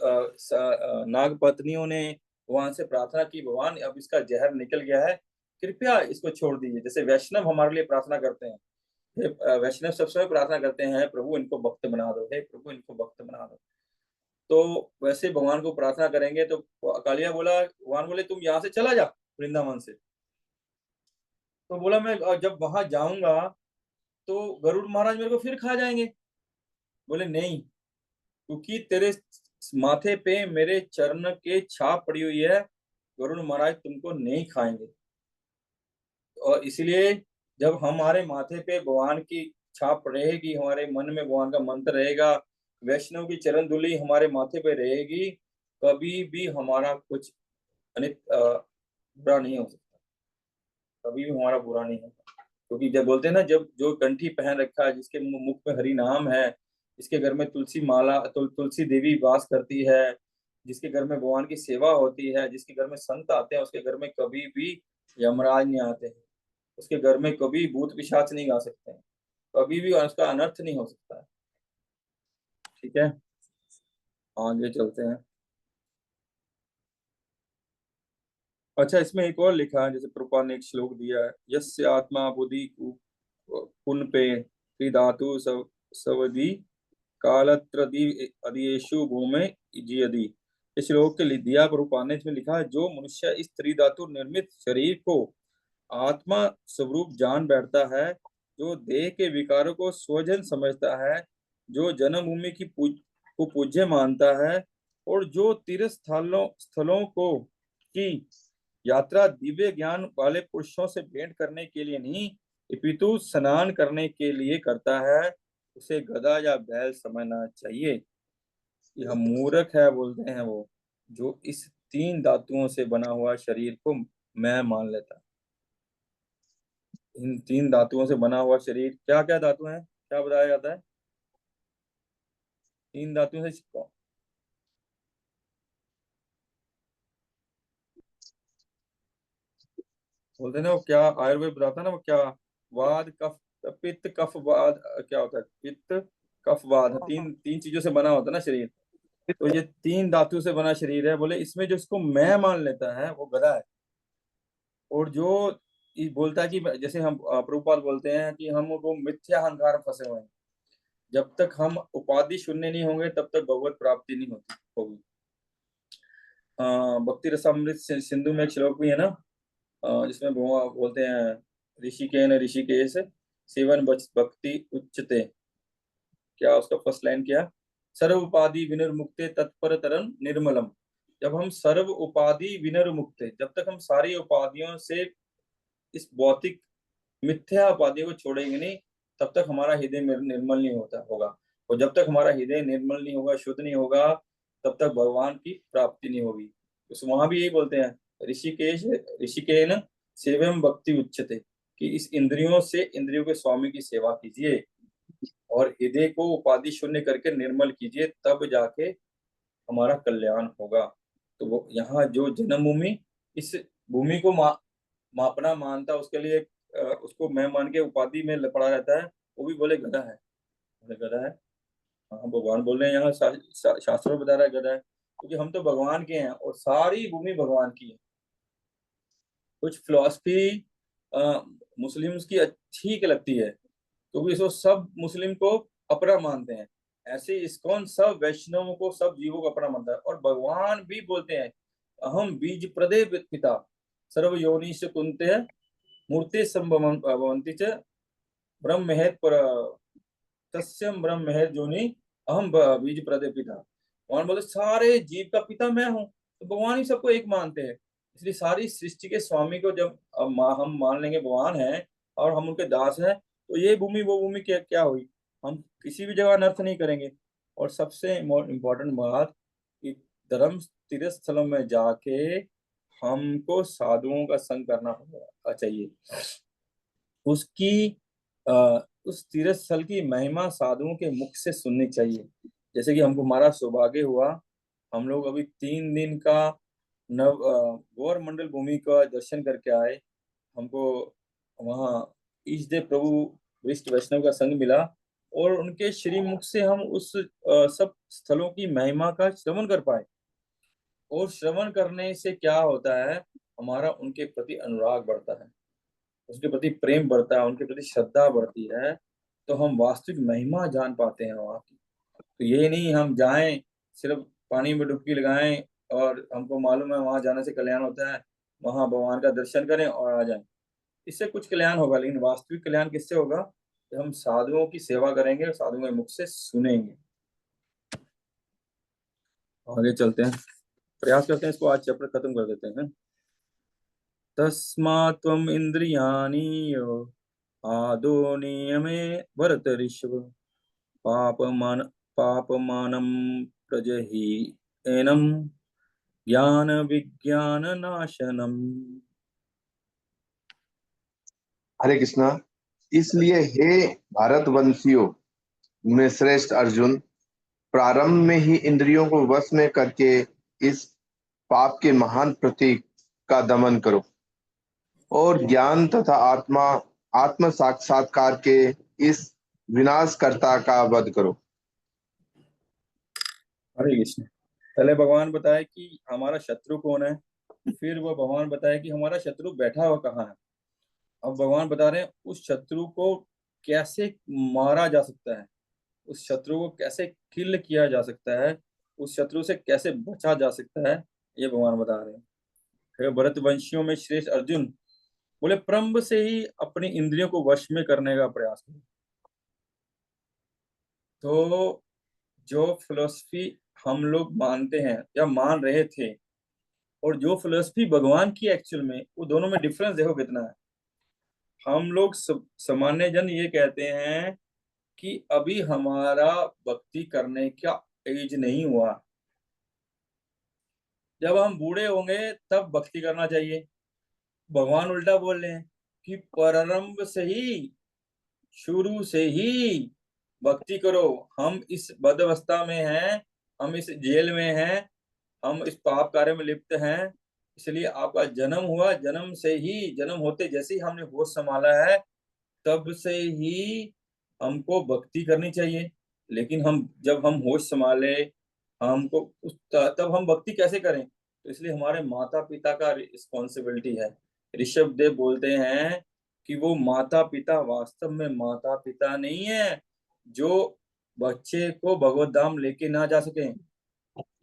नाग पत्नियों ने भगवान से प्रार्थना की, भगवान अब इसका जहर निकल गया है, कृपया इसको छोड़ दीजिए। जैसे वैष्णव हमारे लिए प्रार्थना करते हैं, वैष्णव सब समय प्रार्थना करते हैं, प्रभु इनको भक्त बना दो, हे प्रभु इनको भक्त बना दो। तो वैसे भगवान को प्रार्थना करेंगे, तो कालिया बोला, भगवान बोले तुम यहाँ से चला जा वृंदावन से। तो बोला मैं जब वहां जाऊंगा तो गरुड़ महाराज मेरे को फिर खा जाएंगे। बोले नहीं, क्योंकि तेरे माथे पे मेरे चरण के छाप पड़ी हुई है, गरुड़ महाराज तुमको नहीं खाएंगे। और इसलिए जब हमारे माथे पे भगवान की छाप रहेगी, हमारे मन में भगवान का मंत्र रहेगा, वैष्णव की चरण धूलि हमारे माथे पे रहेगी, कभी भी हमारा कुछ अनित बुरा नहीं हो सकता, कभी भी हमारा बुरा नहीं होगा। क्योंकि जब बोलते हैं ना, जब जो कंठी पहन रखा है, जिसके मुख में हरि नाम है, जिसके घर में तुलसी माला तुलसी देवी वास करती है, जिसके घर में भगवान की सेवा होती है, जिसके घर में संत आते हैं, उसके घर में कभी भी यमराज नहीं आते हैं, उसके घर में कभी भूत पिशाच नहीं आ सकते हैं, कभी भी उसका अनर्थ नहीं हो सकता है। ठीक है, आगे चलते हैं। अच्छा, इसमें एक और लिखा है, जैसे प्रभुपाद ने एक श्लोक दिया है, यस्य आत्मा बुद्धि कुनपे त्रिधातु सवधि कालत्रदि अधियेषु भूमे इजयदि। इस श्लोक के दिया प्रभुपाद ने, इसमें लिखा है, जो मनुष्य इस त्रिधातु निर्मित शरीर को आत्मा स्वरूप जान बैठता है, जो देह के विकारों को स्वजन समझता है, जो जन्मभूमि को पूज्य मानता है, और जो तीर्थ स्थलों को की यात्रा दिव्य ज्ञान वाले पुरुषों से भेंट करने के लिए नहीं, अपितु स्नान करने के लिए करता है, उसे गधा या बैल समझना चाहिए। यह मूर्ख है, बोलते हैं वो, जो इस 3 धातुओं से बना हुआ शरीर को मैं मान लेता है। इन 3 धातुओं से बना हुआ शरीर, क्या क्या धातु हैं, क्या बताया जाता है? 3 धातुओं से बोलते हैं ना, वो क्या आयुर्वेद बताता है ना, वो क्या, वाद कफ, पित्त कफ वाद, क्या होता है, पित्त कफ वाद, तीन तीन चीजों से बना होता है ना शरीर। तो ये 3 धातु से बना शरीर है, बोले इसमें जो इसको मैं मान लेता है वो गधा है। और जो ये बोलता है कि जैसे हम प्रभुपाद बोलते हैं कि हम वो मिथ्या अहंकार में फंसे हुए हैं, जब तक हम उपाधि शून्य नहीं होंगे तब तक भगवत प्राप्ति नहीं होती होगी। भक्ति रसामृत सिंधु में एक श्लोक भी है ना, जिसमें बोलते हैं, ऋषिकेन ऋषिकेश सेवन भक्ति उच्चते, क्या उसका फर्स्ट लाइन क्या, सर्व उपाधि विनिर्मुक्ते तत्पर तरन निर्मलम। जब हम सर्व उपाधि विनिर्मुक्ते, जब तक हम सारी उपाधियों से इस भौतिक मिथ्या उपाधियों को छोड़ेंगे नहीं, तब तक हमारा हृदय निर्मल नहीं होता होगा। और जब तक हमारा हृदय निर्मल नहीं होगा, शुद्ध नहीं होगा, तब तक भगवान की प्राप्ति नहीं होगी। तो वहां भी यही बोलते हैं, ऋषिकेश ऋषिकेन सेवम भक्ति उच्चते, कि इस इंद्रियों से इंद्रियों के स्वामी की सेवा कीजिए और हृदय को उपाधि शून्य करके निर्मल कीजिए, तब जाके हमारा कल्याण होगा। तो वो यहाँ जो जन्मभूमि, इस भूमि को मापना मानता, उसके लिए उसको मैं मान के उपाधि में पड़ा रहता है, वो भी बोले गधा है, बोले गधा है। हाँ, भगवान बोल रहे हैं यहाँ, शास्त्रों में बता रहा है गधा है, क्योंकि हम तो भगवान के हैं और सारी भूमि भगवान की है। कुछ फिलॉसफी मुस्लिम्स की ठीक लगती है, क्योंकि इसको सब मुस्लिम को अपना मानते हैं, ऐसे इस्कॉन सब वैष्णवों को, सब जीवों को अपना मानता है। और भगवान भी बोलते हैं, अहम बीज प्रदे पिता सर्व योनि से कुंते है मूर्ति संभवंती च ब्रह्म महेत पर तस्यम ब्रह्म महेत जोनि अहम बीज प्रदे पिता। भगवान बोलते सारे जीव का पिता मैं हूँ, तो भगवान ही सबको एक मानते हैं। इसलिए सारी सृष्टि के स्वामी को जब हम मान लेंगे भगवान है और हम उनके दास हैं, तो ये भूमि वो भूमि क्या क्या हुई, हम किसी भी जगह अनर्थ नहीं करेंगे। और सबसे इम्पोर्टेंट बात कि धर्म तीर्थ स्थलों में जाके हमको साधुओं का संग करना चाहिए, उसकी उस तीर्थ स्थल की महिमा साधुओं के मुख से सुननी चाहिए। जैसे कि हमको हमारा सौभाग्य हुआ, हम लोग अभी 3 दिन का नव गौर मंडल भूमि का दर्शन करके आए। हमको वहाँ ईश देव प्रभु विष्ट वैष्णव का संग मिला, और उनके श्री मुख से हम उस सब स्थलों की महिमा का श्रवण कर पाए। और श्रवण करने से क्या होता है, हमारा उनके प्रति अनुराग बढ़ता है, उसके प्रति प्रेम बढ़ता है, उनके प्रति श्रद्धा बढ़ती है, तो हम वास्तविक महिमा जान पाते हैं वहाँ की। तो ये नहीं हम जाएं सिर्फ पानी में डुबकी लगाएं और हमको मालूम है वहां जाने से कल्याण होता है, वहां भगवान का दर्शन करें और आ जाएं, इससे कुछ कल्याण होगा। लेकिन वास्तविक कल्याण किससे होगा, कि हम साधुओं की सेवा करेंगे और साधुओं के मुख से सुनेंगे। आगे चलते हैं, प्रयास करते हैं इसको आज चैप्टर खत्म कर देते हैं। तस्मात् त्वम् इंद्रियाणि आदो नियमे भरत ऋषभ पापमानं प्रजहि एनम ज्ञान विज्ञान नाशनम। हरे कृष्णा। इसलिए हे भारतवंशियों में श्रेष्ठ अर्जुन, प्रारंभ में ही इंद्रियों को वश में करके इस पाप के महान प्रतीक का दमन करो और ज्ञान तथा आत्म साक्षात्कार के इस विनाशकर्ता का वध करो। हरे कृष्ण। पहले भगवान बताए कि हमारा शत्रु कौन है, फिर वो भगवान बताए कि हमारा शत्रु बैठा हुआ कहाँ है। अब भगवान बता रहे हैं उस शत्रु को कैसे मारा जा सकता है, उस शत्रु को कैसे किल किया जा सकता है, उस शत्रु से कैसे बचा जा सकता है, ये भगवान बता रहे हैं। फिर भरतवंशियों में श्रेष्ठ अर्जुन बोले प्रारंभ से ही अपनी इंद्रियों को वश में करने का प्रयास करो। तो जो फिलोसफी हम लोग मानते हैं या मान रहे थे और जो फिलोसफी भगवान की एक्चुअल में, वो दोनों में डिफरेंस देखो कितना है। हम लोग सामान्य जन ये कहते हैं कि अभी हमारा भक्ति करने का एज नहीं हुआ, जब हम बूढ़े होंगे तब भक्ति करना चाहिए। भगवान उल्टा बोल रहे हैं कि प्रारंभ से ही, शुरू से ही भक्ति करो। हम इस बदअवस्था में हैं, हम इस जेल में हैं, हम इस पाप कार्य में लिप्त हैं, इसलिए आपका जन्म हुआ। जन्म से ही, जन्म होते जैसे ही हमने होश संभाला है तब से ही हमको भक्ति करनी चाहिए। लेकिन हम जब हम होश संभाले हमको तब हम भक्ति कैसे करें? तो इसलिए हमारे माता पिता का रिस्पॉन्सिबिलिटी है। ऋषभ देव बोलते हैं कि वो माता पिता वास्तव में माता पिता नहीं है जो बच्चे को भगवत धाम लेके ना जा सके।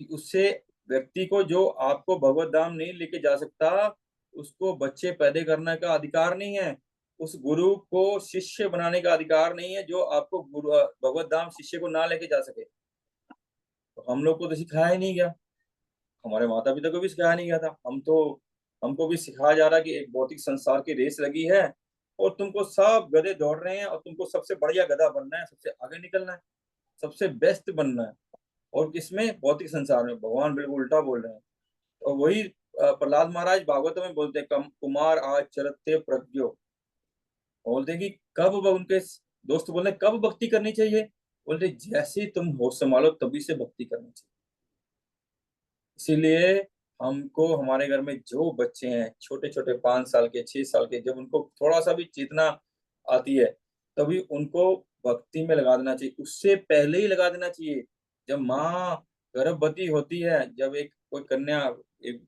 उससे व्यक्ति को, जो आपको भगवत धाम नहीं लेके जा सकता, उसको बच्चे पैदा करने का अधिकार नहीं है। उस गुरु को शिष्य बनाने का अधिकार नहीं है जो आपको गुरु भगवत धाम शिष्य को ना लेके जा सके। तो हम लोग को तो सिखाया ही नहीं गया, हमारे माता पिता को भी सिखाया नहीं गया था। हमको भी सिखाया जा रहा कि एक भौतिक संसार की रेस लगी है और तुमको सब गधे दौड़ रहे हैं और तुमको सबसे बढ़िया गधा बनना है, सबसे आगे निकलना है, सबसे बेस्ट बनना है। और किसमें? भौतिक संसार में। भगवान बिल्कुल उल्टा बोल रहे हैं। और वही प्रहलाद महाराज भागवत में बोलते हैं, कुमार आज चरते प्रज्ञो। बोलते हैं कि कब उनके दोस्त बोलते कब भक्ति करनी चाहिए? बोलते जैसे तुम होश संभालो तभी से भक्ति करनी चाहिए। इसीलिए हमको, हमारे घर में जो बच्चे हैं छोटे छोटे 5 साल के 6 साल के, जब उनको थोड़ा सा भी चेतना आती है तभी उनको भक्ति में लगा देना चाहिए। उससे पहले ही लगा देना चाहिए। जब माँ गर्भवती होती है, जब एक कोई कन्या, एक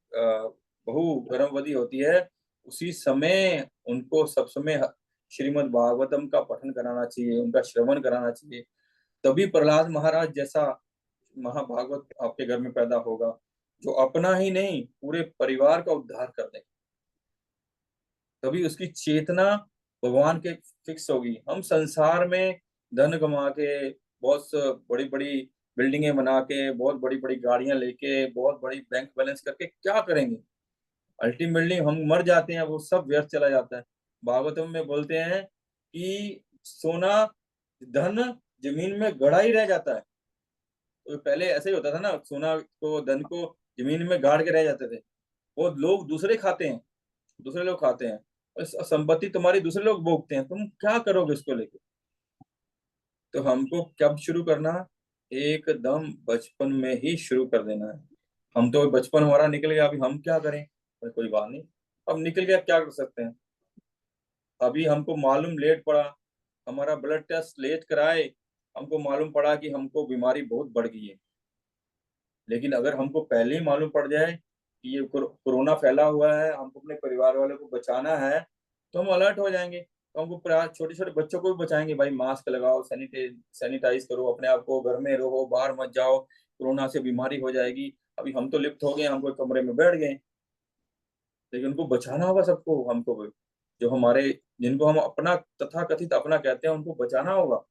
बहू गर्भवती होती है, उसी समय उनको सब समय श्रीमद् भागवतम का पठन कराना चाहिए, उनका श्रवण कराना चाहिए। तभी प्रहलाद महाराज जैसा महाभागवत आपके घर में पैदा होगा, जो अपना ही नहीं पूरे परिवार का उद्धार कर देगा। तभी उसकी चेतना भगवान के फिक्स होगी। हम संसार में धन कमा के, बहुत बड़ी बड़ी बिल्डिंगें बना के, बहुत बड़ी बड़ी गाड़ियां लेके, बहुत बड़ी बैंक बैलेंस करके क्या करेंगे? अल्टीमेटली हम मर जाते हैं, वो सब व्यर्थ चला जाता है। भागवतम में बोलते हैं कि सोना धन जमीन में गड़ा ही रह जाता है। तो पहले ऐसे ही होता था ना, सोना को, धन को जमीन में गाड़ के रह जाते थे। वो लोग दूसरे खाते हैं, दूसरे लोग खाते हैं, और संपत्ति तुम्हारी दूसरे लोग भोगते हैं, तुम क्या करोगे इसको लेके? तो हमको कब शुरू करना है? एकदम बचपन में ही शुरू कर देना है। हम तो बचपन हमारा निकल गया, अभी हम क्या करें? पर कोई बात नहीं, अब निकल गया, क्या कर सकते हैं। अभी हमको मालूम लेट पड़ा, हमारा ब्लड टेस्ट लेट कराए, हमको मालूम पड़ा कि हमको बीमारी बहुत बढ़ गई है। लेकिन अगर हमको पहले ही मालूम पड़ जाए कि ये कोरोना फैला हुआ है, हमको अपने परिवार वालों को बचाना है, तो हम अलर्ट हो जाएंगे। तो हमको छोटे छोटे बच्चों को भी बचाएंगे, भाई मास्क लगाओ, सैनिटाइज करो, अपने आप को घर में रहो, बाहर मत जाओ, कोरोना से बीमारी हो जाएगी। अभी हम तो लिप्त हो गए, हमको कमरे में बैठ गए, लेकिन उनको बचाना होगा सबको, हमको भी। जो हमारे, जिनको हम अपना तथा कथित अपना कहते हैं, उनको बचाना होगा,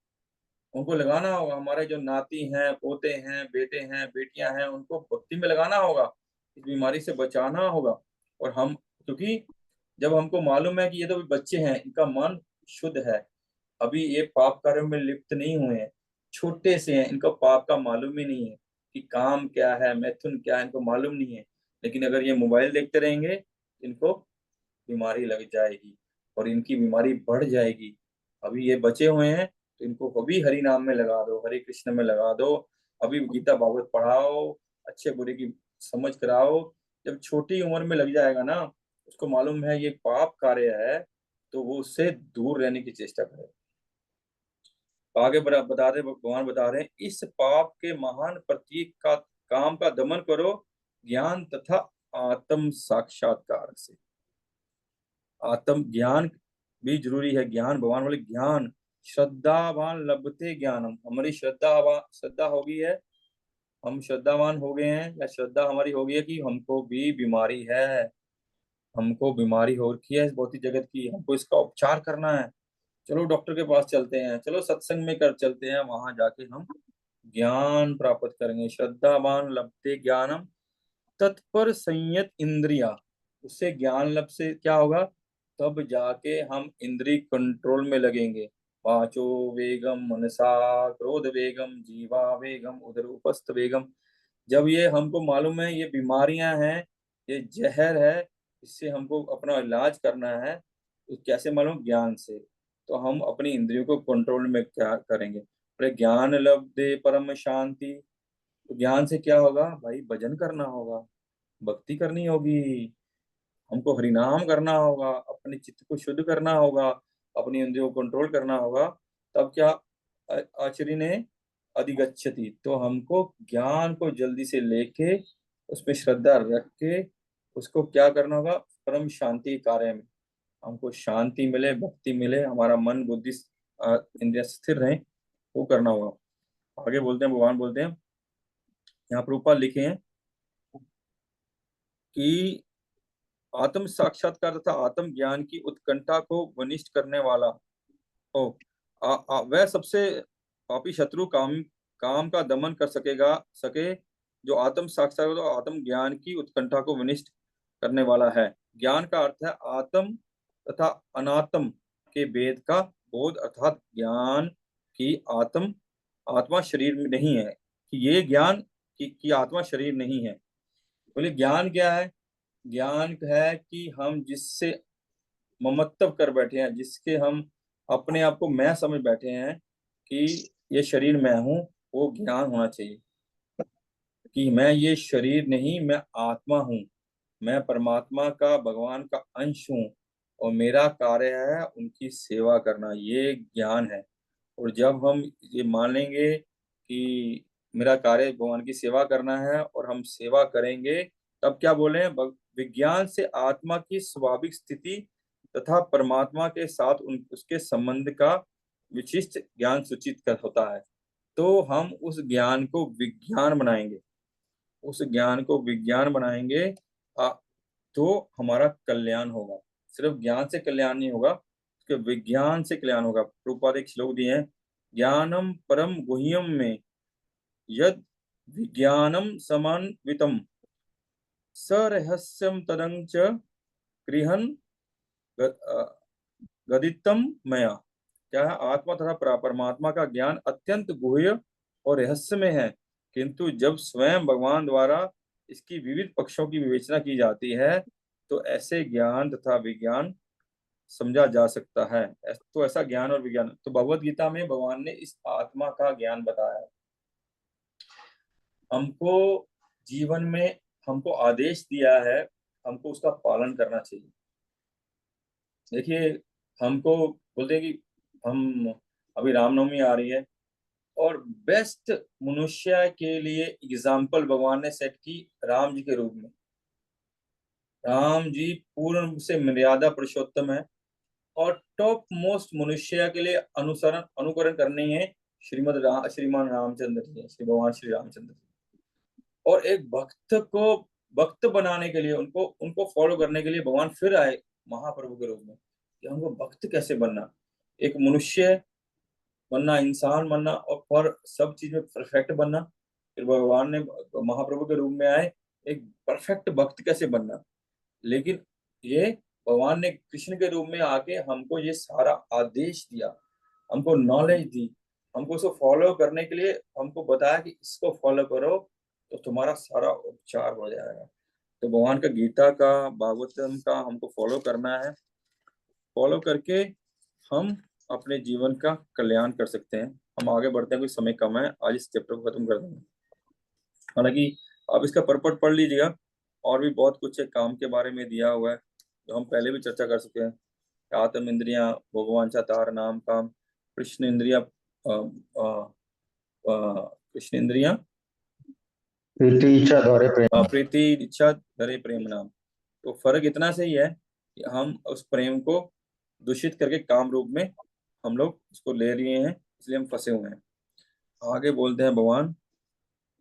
उनको लगाना होगा। हमारे जो नाती हैं, पोते हैं, बेटे हैं, बेटियां हैं, उनको भक्ति में लगाना होगा, इस बीमारी से बचाना होगा। और हम, क्योंकि जब हमको मालूम है कि ये तो बच्चे हैं, इनका मन शुद्ध है, अभी ये पाप कार्यों में लिप्त नहीं हुए हैं, छोटे से हैं, इनको पाप का मालूम ही नहीं है कि काम क्या है, मैथुन क्या है, इनको मालूम नहीं है। लेकिन अगर ये मोबाइल देखते रहेंगे, इनको बीमारी लग जाएगी और इनकी बीमारी बढ़ जाएगी। अभी ये बचे हुए हैं तो इनको अभी हरि नाम में लगा दो, हरे कृष्ण में लगा दो, अभी गीता भागवत पढ़ाओ, अच्छे बुरे की समझ कराओ। जब छोटी उम्र में लग जाएगा ना, उसको मालूम है ये पाप कार्य है, तो वो उससे दूर रहने की चेष्टा करे। आगे बता रहे, भगवान बता रहे हैं, इस पाप के महान प्रतीक का काम का दमन करो, ज्ञान तथा आत्म साक्षात्कार से। आत्म ज्ञान भी जरूरी है, ज्ञान भगवान बोले ज्ञान श्रद्धावान लभते ज्ञानम। हमारी श्रद्धा हो गई है, हम श्रद्धावान हो गए हैं, या श्रद्धा हमारी हो गई है कि हमको भी बीमारी है, हमको बीमारी हो रखी है इस भौतिक जगत की, हमको इसका उपचार करना है। चलो डॉक्टर के पास चलते हैं, चलो सत्संग में कर चलते हैं, वहां जाके हम ज्ञान प्राप्त करेंगे। श्रद्धावान लभते ज्ञानम तत्पर संयत इंद्रिया। उससे ज्ञान लब से क्या होगा, तब जाके हम इंद्रिय कंट्रोल में लगेंगे। वाचो वेगम मनसा क्रोध वेगम जीवा वेगम उदर उपस्थ वेगम। जब ये हमको मालूम है ये बीमारियां हैं, ये जहर है, इससे हमको अपना इलाज करना है, तो कैसे मालूम, ज्ञान से। तो हम अपनी इंद्रियों को कंट्रोल में क्या करेंगे, अरे ज्ञान लब्धे परम शांति। तो ज्ञान से क्या होगा भाई, भजन करना होगा, भक्ति करनी होगी, हमको हरिनाम करना होगा, अपने चित्त को शुद्ध करना होगा, अपनी इंद्रियों को कंट्रोल करना होगा। तब क्या, आचार्य ने अधिगच्छति, तो हमको ज्ञान को जल्दी से लेके उसमें श्रद्धा रख के उसको क्या करना होगा, परम शांति कार्य में हमको शांति मिले, भक्ति मिले, हमारा मन बुद्धि इंद्रिय स्थिर रहे, वो करना होगा। आगे बोलते हैं, भगवान बोलते हैं, यहाँ पर ऊपर लिखे हैं कि आत्म साक्षात्कार तथा आत्म ज्ञान की उत्कंठा को वनिष्ठ करने वाला हो, वह सबसे पापी शत्रु काम का दमन कर सके जो आत्म साक्षात्कार और आत्म ज्ञान की उत्कंठा को वनिष्ठ करने वाला है। ज्ञान का अर्थ है आत्म तथा अनात्म के भेद का बोध, अर्थात ज्ञान की आत्मा शरीर में नहीं है, कि ये ज्ञान की आत्मा शरीर नहीं है। बोले ज्ञान क्या है, ज्ञान है कि हम जिससे ममत्व कर बैठे हैं, जिसके हम अपने आप को मैं समझ बैठे हैं कि ये शरीर मैं हूं, वो ज्ञान होना चाहिए कि मैं ये शरीर नहीं, मैं आत्मा हूं, मैं परमात्मा का, भगवान का अंश हूं, और मेरा कार्य है उनकी सेवा करना, ये ज्ञान है। और जब हम ये मान लेंगे कि मेरा कार्य भगवान की सेवा करना है और हम सेवा करेंगे, तब क्या बोले, विज्ञान से आत्मा की स्वाभाविक स्थिति तथा परमात्मा के साथ उसके संबंध का विशिष्ट ज्ञान सूचित कर होता है। तो हम उस ज्ञान को विज्ञान बनाएंगे, उस ज्ञान को विज्ञान बनाएंगे, तो हमारा कल्याण होगा। सिर्फ ज्ञान से कल्याण नहीं होगा, उसके विज्ञान से कल्याण होगा। प्रभुपाद एक श्लोक दिए हैं, ज्ञानम परम गुह्यम में यद विज्ञानम समन्वितम सरहस्यम तदं च गृहन गदितम मया। क्या है, आत्मा तथा परमात्मा का ज्ञान अत्यंत गुह्य और रहस्य में है, किंतु जब स्वयं भगवान द्वारा इसकी विविध पक्षों की विवेचना की जाती है तो ऐसे ज्ञान तथा विज्ञान समझा जा सकता है। तो ऐसा ज्ञान और विज्ञान, तो भगवत गीता में भगवान ने इस आत्मा का ज्ञान बताया है। हमको जीवन में हमको आदेश दिया है, हमको उसका पालन करना चाहिए। देखिए, हमको बोलते हैं कि हम अभी रामनवमी आ रही है, और बेस्ट मनुष्य के लिए एग्जाम्पल भगवान ने सेट की राम जी के रूप में। राम जी पूर्ण से मर्यादा पुरुषोत्तम है, और टॉप मोस्ट मनुष्य के लिए अनुकरण करने है श्रीमान रामचंद्र जी, श्री भगवान श्री रामचंद्र जी। और एक भक्त को भक्त बनाने के लिए, उनको उनको फॉलो करने के लिए भगवान फिर आए महाप्रभु के रूप में, कि हमको भक्त कैसे बनना, एक मनुष्य बनना, इंसान बनना, और सब चीज में परफेक्ट बनना। फिर भगवान ने महाप्रभु के रूप में आए, एक परफेक्ट भक्त कैसे बनना। लेकिन ये भगवान ने कृष्ण के रूप में आके हमको ये सारा आदेश दिया, हमको नॉलेज दी, हमको इसको फॉलो करने के लिए हमको बताया कि इसको फॉलो करो तो तुम्हारा सारा उपचार हो जाएगा। तो भगवान का गीता का, भागवतम का हमको फॉलो करना है, फॉलो करके हम अपने जीवन का कल्याण कर सकते हैं। हम आगे बढ़ते हैं, कोई समय कम है, आज इस चैप्टर को खत्म कर देंगे। हालांकि आप इसका परपट पढ़ लीजिएगा, और भी बहुत कुछ है काम के बारे में दिया हुआ है जो हम पहले भी चर्चा कर सकते हैं। आत्म इंद्रिया, भगवांछा तार नाम काम, कृष्ण इंद्रिया, कृष्ण इंद्रिया प्रीति इच्छा द्वारे प्रेम। प्रीति इच्छा धरे प्रेम नाम। तो फर्क इतना से ही है कि हम उस प्रेम को दूषित करके काम रूप में हम लोग उसको ले लिए हैं, इसलिए हम फंसे हुए हैं। आगे बोलते हैं भगवान,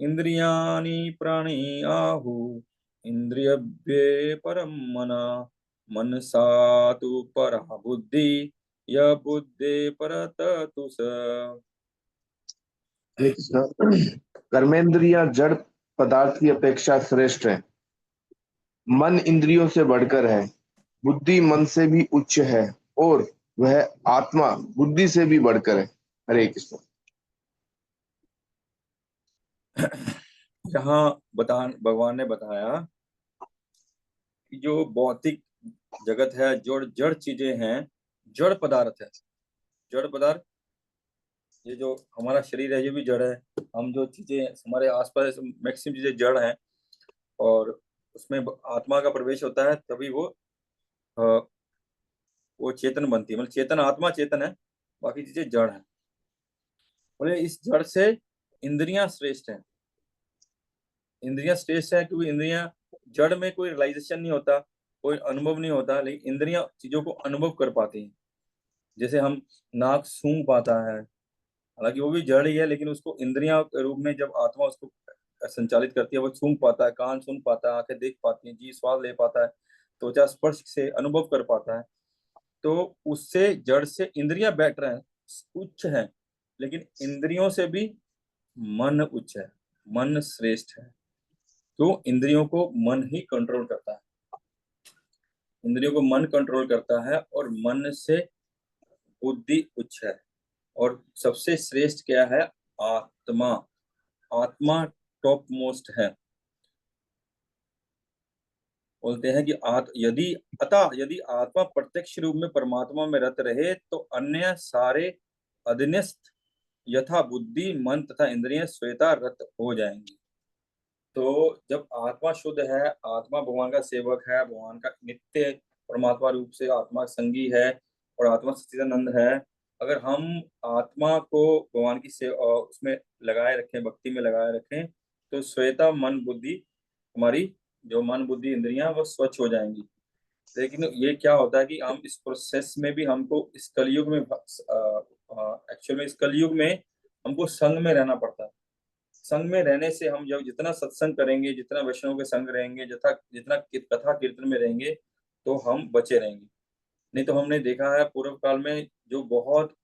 इंद्रियाणि प्राणी आहु इंद्रियभ्ये परम मना मनसा तु परा बुद्धि य बुद्धे परत तु स। हरे कृष्ण। कर्मेंद्रियां जड़ पदार्थ की अपेक्षा श्रेष्ठ है। मन इंद्रियों से बढ़कर है। बुद्धि मन से भी उच्च है और वह आत्मा बुद्धि से भी बढ़कर है। हरे कृष्ण। यहाँ भगवान ने बताया कि जो भौतिक जगत है, जड़ जड़ चीजें हैं, जड़ पदार्थ है। जड़ पदार्थ, ये जो हमारा शरीर है ये भी जड़ है। हम जो चीजें हमारे आसपास मैक्सिमम चीजें जड़ हैं, और उसमें आत्मा का प्रवेश होता है तभी अ, वो चेतन बनती है। मतलब चेतन आत्मा चेतन है, बाकी चीजें जड़ है। बोले इस जड़ से इंद्रियां श्रेष्ठ हैं। इंद्रियां श्रेष्ठ है क्योंकि इंद्रियां, जड़ में कोई रियलाइजेशन नहीं होता, कोई अनुभव नहीं होता, लेकिन इंद्रियां चीजों को अनुभव कर पाती हैं। जैसे हम, नाक सूंघ पाता है, हालांकि वो भी जड़ ही है, लेकिन उसको इंद्रियां के रूप में जब आत्मा उसको संचालित करती है, वो सूंघ पाता है, कान सुन पाता है, आंखें देख पाती हैं, जी स्वाद ले पाता है, त्वचा स्पर्श से अनुभव कर पाता है। तो उससे जड़ से इंद्रियां बेटर हैं, उच्च है, लेकिन इंद्रियों से भी मन उच्च है, मन श्रेष्ठ है। तो इंद्रियों को मन ही कंट्रोल करता है, इंद्रियों को मन कंट्रोल करता है, और मन से बुद्धि उच्च है। और सबसे श्रेष्ठ क्या है? आत्मा। आत्मा टॉप मोस्ट है। बोलते हैं कि यदि आत्मा प्रत्यक्ष रूप में परमात्मा में रत रहे तो अन्य सारे अधीनस्थ यथा बुद्धि मन तथा इंद्रियां श्वेता रत हो जाएंगी। तो जब आत्मा शुद्ध है, आत्मा भगवान का सेवक है, भगवान का नित्य परमात्मा रूप से आत्मा संगी है, और आत्मा सच्चिदानंद है, अगर हम आत्मा को भगवान की उसमें लगाए रखें, भक्ति में लगाए रखें, तो श्वेता मन बुद्धि, हमारी जो मन बुद्धि इंद्रियां वो स्वच्छ हो जाएंगी। लेकिन ये क्या होता है कि हम इस प्रोसेस में भी हमको इस कलयुग में, एक्चुअल में इस कलयुग में हमको संग में रहना पड़ता है। संग में रहने से हम जब जितना सत्संग करेंगे, जितना वैष्णव के संग रहेंगे, जितना जितना कथा कीर्तन में रहेंगे, तो हम बचे रहेंगे। नहीं तो हमने देखा है पूर्व काल में जो बहुत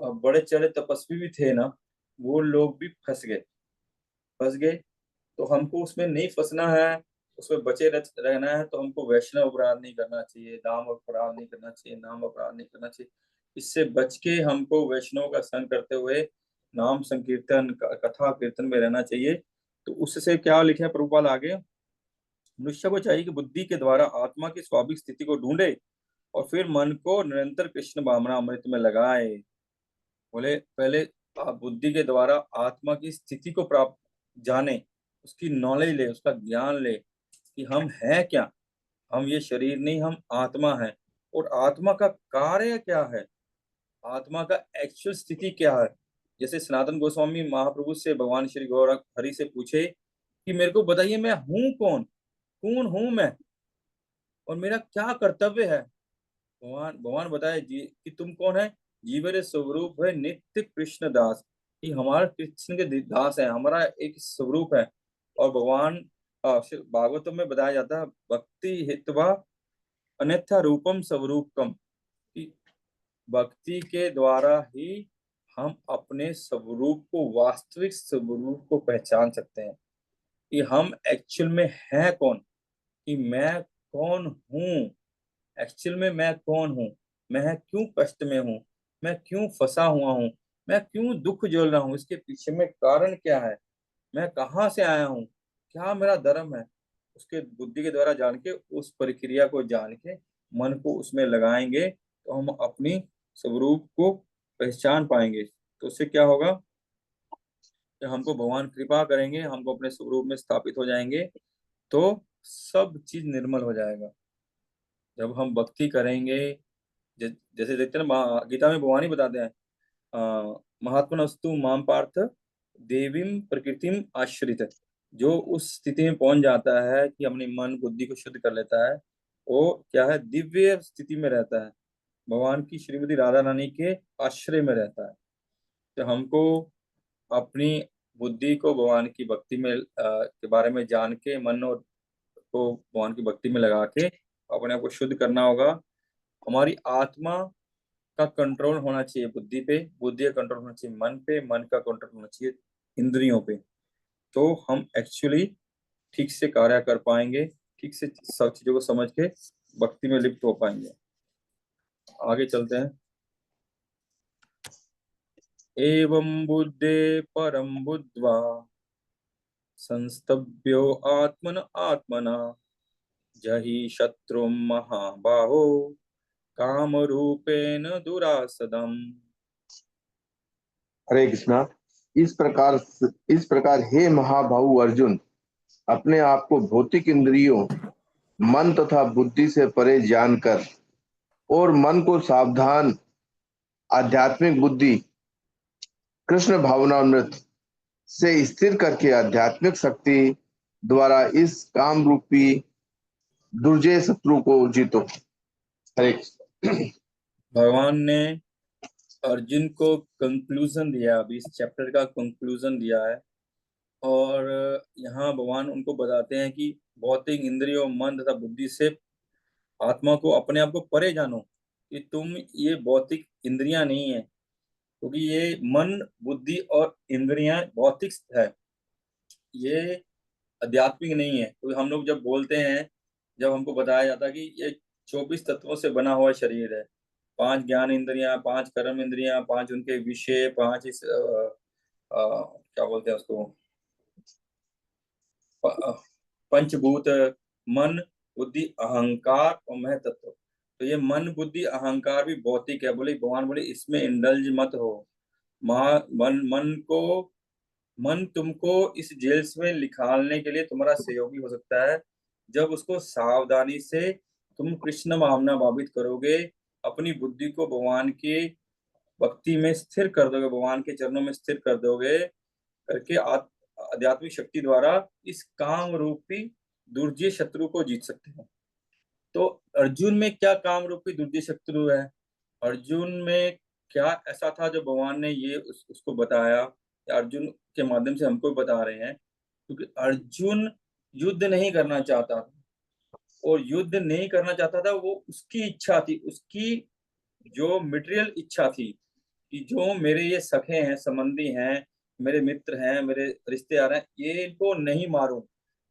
बड़े चढ़े तपस्वी भी थे ना, वो लोग भी फंस गए। तो हमको उसमें नहीं फंसना है, उसमें बचे रहना है। तो हमको वैष्णव अपराध नहीं करना चाहिए, दाम अपराध नहीं करना चाहिए, नाम अपराध नहीं करना चाहिए। इससे बच के हमको वैष्णव का संग करते हुए नाम संकीर्तन कथा कीर्तन में रहना चाहिए। तो उससे क्या लिखे हैं प्रभुपाल आगे, मनुष्य को चाहिए कि बुद्धि के द्वारा आत्मा की स्वाभाविक स्थिति को ढूंढे और फिर मन को निरंतर कृष्ण भावनामृत में लगाए। बोले पहले आप बुद्धि के द्वारा आत्मा की स्थिति को प्राप्त जाने, उसकी नॉलेज ले, उसका ज्ञान ले कि हम हैं क्या। हम ये शरीर नहीं, हम आत्मा है। और आत्मा का कार्य क्या है, आत्मा का एक्चुअल स्थिति क्या है। जैसे सनातन गोस्वामी महाप्रभु से भगवान श्री गौर हरि से पूछे कि मेरे को बताइए मैं हूं कौन, कौन हूं मैं, और मेरा क्या कर्तव्य है। भगवान भगवान बताए जी कि तुम कौन है, जीवन स्वरूप है नित्य कृष्ण दास। कि हमारा कृष्ण के दास है, हमारा एक स्वरूप है। और भगवान भागवतम में बताया जाता है, भक्ति हित्वा अन्यथा रूपम स्वरूपम, कि भक्ति के द्वारा ही हम अपने स्वरूप को, वास्तविक स्वरूप को पहचान सकते हैं कि हम एक्चुअल में हैं कौन, कि मैं कौन हूँ। एक्चुअल में मैं कौन हूँ, मैं क्यों कष्ट में हूँ, मैं क्यों फंसा हुआ हूँ, मैं क्यों दुख झेल रहा हूँ, इसके पीछे में कारण क्या है, मैं कहाँ से आया हूँ, क्या मेरा धर्म है। उसके बुद्धि के द्वारा जान के, उस प्रक्रिया को जान के मन को उसमें लगाएंगे, तो हम अपनी स्वरूप को पहचान पाएंगे। तो उससे क्या होगा कि हमको भगवान कृपा करेंगे, हमको अपने स्वरूप में स्थापित हो जाएंगे, तो सब चीज निर्मल हो जाएगा। जब हम भक्ति करेंगे, जैसे देखते हैं ना, गीता में भगवान ही बताते हैं, महात्मनस्तु माम पार्थ देवीम प्रकृतिम आश्रित। जो उस स्थिति में पहुंच जाता है कि अपनी मन बुद्धि को शुद्ध कर लेता है, वो क्या है, दिव्य स्थिति में रहता है, भगवान की श्रीमती राधा रानी के आश्रय में रहता है। तो हमको अपनी बुद्धि को भगवान की भक्ति में के बारे में जान के, मन और को भगवान की भक्ति में लगा के अपने आप को शुद्ध करना होगा। हमारी आत्मा का कंट्रोल होना चाहिए बुद्धि पे, बुद्धि का कंट्रोल होना चाहिए मन पे, मन का कंट्रोल होना चाहिए इंद्रियों पे। तो हम एक्चुअली ठीक से कार्य कर पाएंगे, ठीक से सब चीजों को समझ के भक्ति में लिप्त हो पाएंगे। आगे चलते हैं। एवं बुद्धे परम बुद्ध्वा संस्तभ्यो आत्मन आत्मना जहि शत्रु महाबाहो काम रूपेण दुरासदम। हरे कृष्णा। इस प्रकार हे महाबाहु अर्जुन, अपने आप को भौतिक इंद्रियों, मन तथा बुद्धि से परे जानकर और मन को सावधान आध्यात्मिक बुद्धि कृष्ण भावनामृत से स्थिर करके आध्यात्मिक शक्ति द्वारा इस काम रूपी दुर्जय शत्रु को जीतो। हरे कृष्ण। भगवान ने अर्जुन को कंक्लूजन दिया, अभी इस चैप्टर का कंक्लूजन दिया है। और यहाँ भगवान उनको बताते हैं कि भौतिक इंद्रियों, मन तथा बुद्धि से आत्मा को, अपने आप को परे जानो, कि तुम ये भौतिक इंद्रियां नहीं है, क्योंकि ये मन बुद्धि और इंद्रियां भौतिक है, ये आध्यात्मिक नहीं है। क्योंकि हम लोग जब बोलते हैं, जब हमको बताया जाता है कि ये 24 तत्वों से बना हुआ शरीर है, 5 ज्ञान इंद्रियां, 5 कर्म इंद्रियां, 5 उनके विषय, 5 इस क्या बोलते हैं उसको, पंचभूत, मन बुद्धि अहंकार और मह तत्व। तो ये मन बुद्धि अहंकार भी भौतिक है। बोले भगवान बोले इसमें इंडल्ज मत हो। मन तुमको इस जेल में निकालने के लिए तुम्हारा सहयोगी हो सकता है, जब उसको सावधानी से तुम कृष्ण भावना भावित करोगे, अपनी बुद्धि को भगवान की भक्ति में स्थिर कर दोगे, भगवान के चरणों में स्थिर कर दोगे, करके आध्यात्मिक शक्ति द्वारा इस काम रूपी दुर्जय शत्रु को जीत सकते हो। तो अर्जुन में क्या काम रूपी दुर्जय शत्रु है? अर्जुन में क्या ऐसा था जो भगवान ने ये उसको बताया, अर्जुन के माध्यम से हमको बता रहे हैं? क्योंकि अर्जुन युद्ध नहीं करना चाहता था, और युद्ध नहीं करना चाहता था, वो उसकी इच्छा थी, उसकी जो मटेरियल इच्छा थी कि जो मेरे ये सखे हैं, संबंधी हैं, मेरे मित्र हैं, मेरे रिश्तेदार हैं, ये इनको नहीं मारूं,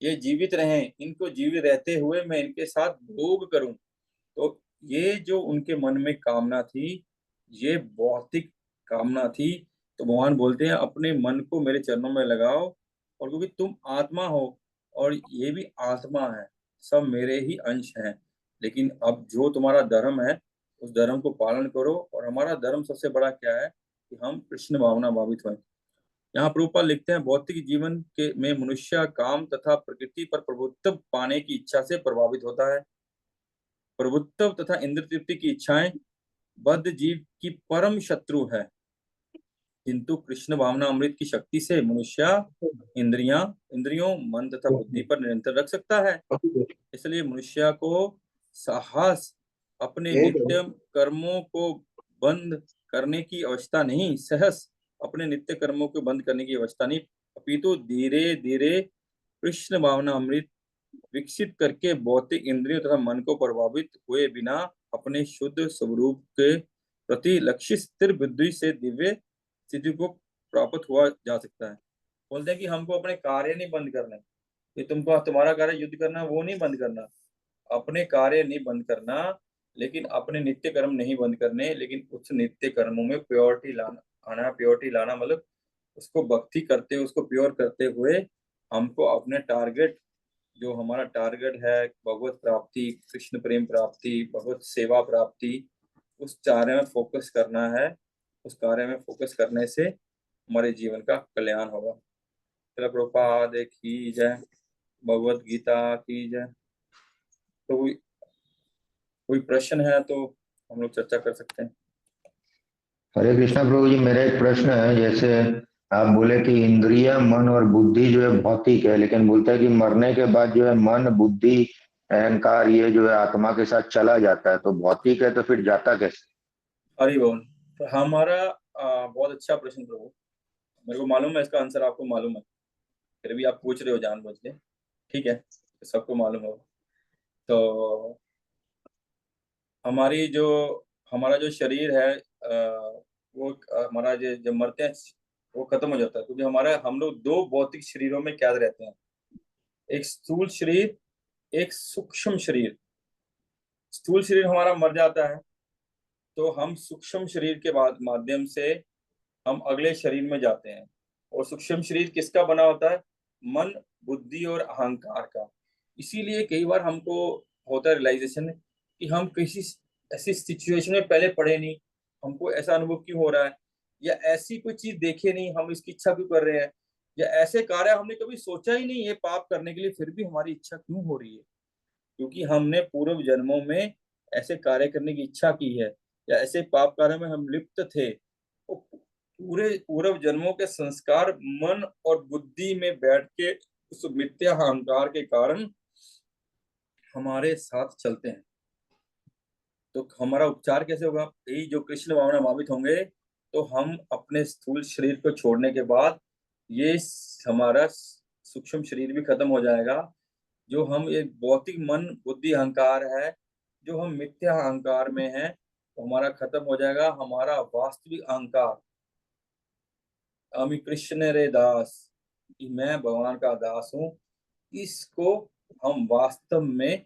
ये जीवित रहें, इनको जीवित रहते हुए मैं इनके साथ भोग करूं। तो ये जो उनके मन में कामना थी, ये भौतिक कामना थी। तो भगवान बोलते हैं अपने मन को मेरे चरणों में लगाओ, और क्योंकि तुम आत्मा हो और ये भी आत्मा है, सब मेरे ही अंश हैं, लेकिन अब जो तुम्हारा धर्म है उस धर्म को पालन करो। और हमारा धर्म सबसे बड़ा क्या है कि हम कृष्ण भावना भावित हुए। यहाँ प्रभुपाद लिखते हैं भौतिक जीवन के में मनुष्य काम तथा प्रकृति पर प्रभुत्व पाने की इच्छा से प्रभावित होता है। प्रभुत्व तथा इंद्र तृप्ति की इच्छाएं बद्ध जीव की परम शत्रु है, किंतु कृष्ण भावना अमृत की शक्ति से मनुष्य इंद्रियों, मन तथा बुद्धि पर नियंत्रण रख सकता है। इसलिए मनुष्य को साहस अपने नित्य कर्मों को बंद करने की अवस्था नहीं, सहस अपने नित्य कर्मों को बंद करने की अवस्था नहीं, अपितु धीरे धीरे कृष्ण भावना अमृत विकसित करके भौतिक इंद्रियों तथा मन को प्रभावित हुए बिना अपने शुद्ध स्वरूप के प्रति लक्ष्य स्थिर बुद्धि से दिव्य स्थिति को प्राप्त हुआ जा सकता है। बोलते हैं कि हमको अपने कार्य नहीं बंद करने, कि तुमको तुम्हारा कार्य युद्ध करना वो नहीं बंद करना, अपने कार्य नहीं बंद करना, लेकिन अपने नित्य कर्म नहीं बंद करने, लेकिन उस नित्य कर्मों में प्योरिटी लाना आना। प्योरिटी लाना मतलब उसको भक्ति करते हुए, उसको प्योर करते हुए हमको अपने टारगेट, जो हमारा टारगेट है भगवत प्राप्ति, कृष्ण प्रेम प्राप्ति, भगवत सेवा प्राप्ति, उस कार्य में फोकस करना है। उस कार्य में फोकस करने से हमारे जीवन का कल्याण होगा। चलो प्रभुपाद की जय, भगवत गीता की जय। तो कोई प्रश्न है तो हम लोग चर्चा कर सकते हैं। हरे कृष्णा प्रभु जी, मेरा एक प्रश्न है। जैसे आप बोले कि इंद्रिय मन और बुद्धि जो है भौतिक है, लेकिन बोलता है कि मरने के बाद जो है मन बुद्धि अहंकार ये जो है आत्मा के साथ चला जाता है, तो भौतिक है तो फिर जाता कैसे? हरि बोल। तो हमारा बहुत अच्छा प्रश्न प्रभु, मेरे को मालूम है इसका आंसर आपको मालूम है, फिर भी आप पूछ रहे हो जानबूझ के। ठीक है, सबको मालूम होगा। तो हमारी जो हमारा जो शरीर है वो हमारा जो जब मरते हैं वो खत्म हो जाता है, क्योंकि हमारा हम लोग दो भौतिक शरीरों में कैद रहते हैं, एक स्थूल शरीर, एक सूक्ष्म शरीर। स्थूल शरीर हमारा मर जाता है तो हम सूक्ष्म शरीर के बाद माध्यम से हम अगले शरीर में जाते हैं। और सूक्ष्म शरीर किसका बना होता है? मन, बुद्धि और अहंकार का। इसीलिए कई बार हमको होता है रियलाइजेशन कि हम किसी ऐसी सिचुएशन में पहले पड़े नहीं, हमको ऐसा अनुभव क्यों हो रहा है, या ऐसी कोई चीज देखे नहीं, हम इसकी इच्छा क्यों कर रहे हैं, या ऐसे कार्य हमने कभी सोचा ही नहीं ये पाप करने के लिए, फिर भी हमारी इच्छा क्यों हो रही है? क्योंकि हमने पूर्व जन्मों में ऐसे कार्य करने की इच्छा की है, या ऐसे पाप कार्य में हम लिप्त थे। वो पूरे पूर्व जन्मों के संस्कार मन और बुद्धि में बैठ के उस मिथ्या अहंकार के कारण हमारे साथ चलते हैं। तो हमारा उपचार कैसे होगा? यही जो कृष्ण भावना भावित होंगे, तो हम अपने स्थूल शरीर को छोड़ने के बाद ये हमारा सूक्ष्म शरीर भी खत्म हो जाएगा। जो हम एक भौतिक मन बुद्धि अहंकार है, जो हम मिथ्या अहंकार में है, तो हमारा खत्म हो जाएगा। हमारा वास्तविक अहंकार, अमी कृष्ण रे दास, कि मैं भगवान का दास हूं, इसको हम वास्तव में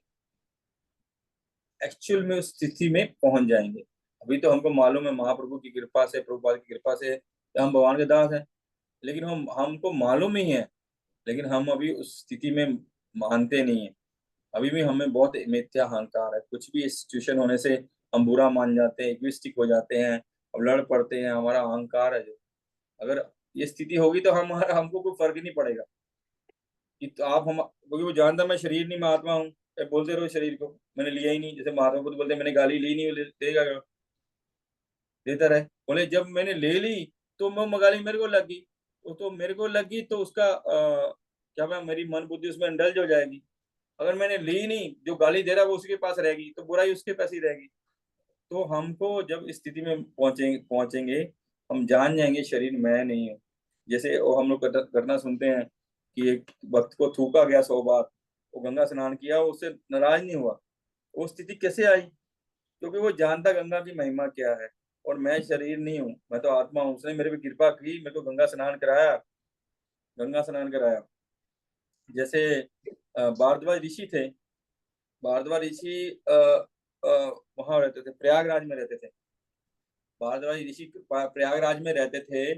एक्चुअल में उस स्थिति में पहुंच जाएंगे। अभी तो हमको मालूम है महाप्रभु की कृपा से, प्रभुपाद की कृपा से कि हम भगवान के दास हैं, लेकिन हम हमको मालूम ही है, लेकिन हम अभी उस स्थिति में मानते नहीं है। अभी भी हमें बहुत मिथ्या अहंकार है, कुछ भी सिचुएशन होने से हम बुरा मान जाते हैं, इग्विस्टिक हो जाते हैं, अब लड़ पड़ते हैं, हमारा अहंकार है जो। अगर ये स्थिति होगी तो हमारा हमको कोई फर्क ही नहीं पड़ेगा कि तो आप हम, क्योंकि वो जानता मैं शरीर नहीं मैं आत्मा हूँ। बोलते रहो शरीर को मैंने लिया ही नहीं, जैसे महात्मा बुद्ध बोलते मैंने गाली ली नहीं, देगा क्या? देता रहे। बोले जब मैंने ले ली तो वो गाली मेरे को लगी, तो मेरे को लगी तो उसका क्या मैं मेरी मन बुद्धि उसमें इंडल्ज हो जाएगी। अगर मैंने ली नहीं, जो गाली दे रहा है वो उसके पास रहेगी, तो बुराई उसके पास ही रहेगी। तो हमको जब इस स्थिति में पहुंचेंगे हम जान जाएंगे शरीर मैं नहीं हूँ। जैसे वो हम लोग घटना सुनते हैं कि एक भक्त को थूका गया 100 बार, वो गंगा स्नान किया, उससे नाराज नहीं हुआ। वो स्थिति कैसे आई? क्योंकि वो जानता गंगा की महिमा क्या है, और मैं शरीर नहीं हूँ, मैं तो आत्मा हूँ। उसने मेरे पे कृपा की, मेरे को गंगा स्नान कराया, गंगा स्नान कराया। जैसे भारद्वाज ऋषि थे, भारद्वाज ऋषि वहां रहते थे, प्रयागराज में रहते थे। भारद्वाज ऋषि प्रयागराज में रहते थे,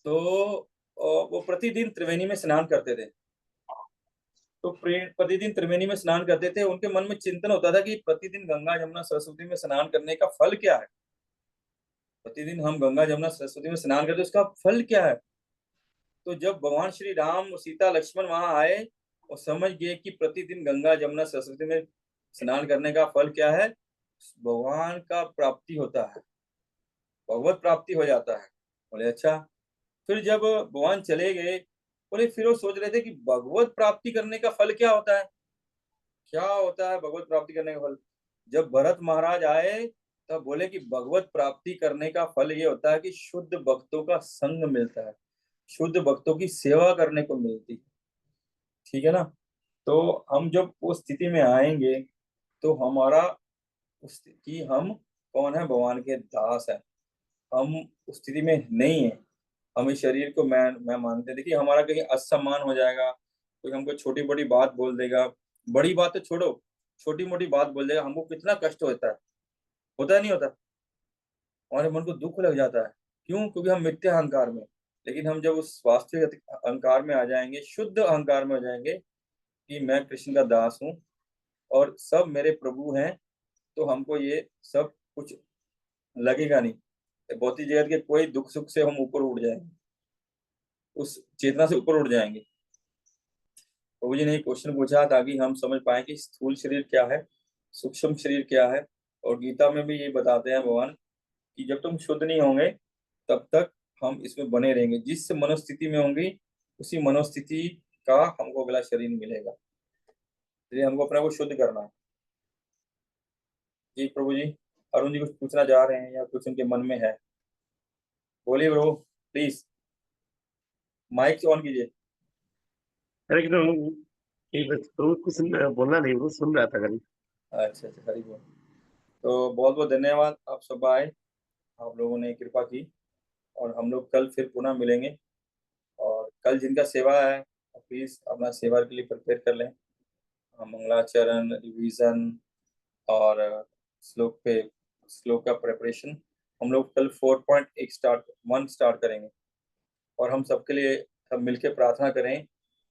तो वो प्रतिदिन त्रिवेणी में स्नान करते थे। तो प्रतिदिन त्रिवेणी में स्नान करते थे, उनके मन में चिंतन होता था कि प्रतिदिन गंगा जमुना सरस्वती में स्नान करने का फल क्या है। प्रतिदिन हम गंगा जमुना सरस्वती में स्नान करते, उसका फल क्या है? तो जब भगवान श्री राम सीता लक्ष्मण वहां आए और समझ गए कि प्रतिदिन गंगा जमुना सरस्वती में स्नान करने का फल क्या है, भगवान का प्राप्ति होता है, भगवत प्राप्ति हो जाता है। बोले अच्छा। फिर जब भगवान चले गए, बोले फिर वो सोच रहे थे कि भगवत प्राप्ति करने का फल क्या होता है, क्या होता है भगवत प्राप्ति करने का फल। जब भरत महाराज आए तब बोले कि भगवत प्राप्ति करने का फल ये होता है कि शुद्ध भक्तों का संग मिलता है, शुद्ध भक्तों की सेवा करने को मिलती है। ठीक है ना? तो हम जब उस स्थिति में आएंगे तो हमारा उस कि हम कौन है? भगवान के दास है। हम उस स्थिति में नहीं है, हम इस शरीर को मैं मानते। देखिए हमारा कहीं असम्मान हो जाएगा, कोई हमको छोटी मोटी बात बोल देगा, बड़ी बात तो छोड़ो, छोटी मोटी बात बोल देगा, हमको कितना कष्ट होता है नहीं होता? हमारे मन को दुख लग जाता है। क्यों? क्योंकि हम मिथ्या अहंकार में। लेकिन हम जब उस वास्तविक अहंकार में आ जाएंगे, शुद्ध अहंकार में हो जाएंगे कि मैं कृष्ण का दास हूँ और सब मेरे प्रभु हैं, तो हमको ये सब कुछ लगेगा नहीं। भौतिक जगत के कोई दुख सुख से हम ऊपर उठ जाएंगे, उस चेतना से ऊपर उठ जाएंगे। प्रभु जी ने एक क्वेश्चन पूछा ताकि हम समझ पाए कि स्थूल शरीर क्या है, सूक्ष्म शरीर क्या है। और गीता में भी ये बताते हैं भगवान कि जब तुम शुद्ध नहीं होंगे तब तक हम इसमें बने रहेंगे। जिस मनोस्थिति में होंगे उसी मनोस्थिति का हमको अगला शरीर मिलेगा। इसलिए हमको अपने को शुद्ध करना है। जी प्रभु जी, अरुण जी कुछ पूछना चाह रहे हैं या कुछ उनके मन में है? बोलिए ब्रो, प्लीज माइक ऑन कीजिए। अरे ये बस तो कुछ बोलना नहीं, वो सुन रहा था खाली। अच्छा अच्छा, हरी बोल। तो बहुत बहुत धन्यवाद, आप सब आए, आप लोगों ने कृपा की, और हम लोग कल फिर पुनः मिलेंगे। और कल जिनका सेवा है प्लीज अपना सेवा के लिए प्रिपेयर कर लें। मंगलाचरण, रिवीजन और श्लोक का प्रिपरेशन हम लोग कल 4.1 स्टार्ट करेंगे। और हम सबके लिए सब मिलकर प्रार्थना करें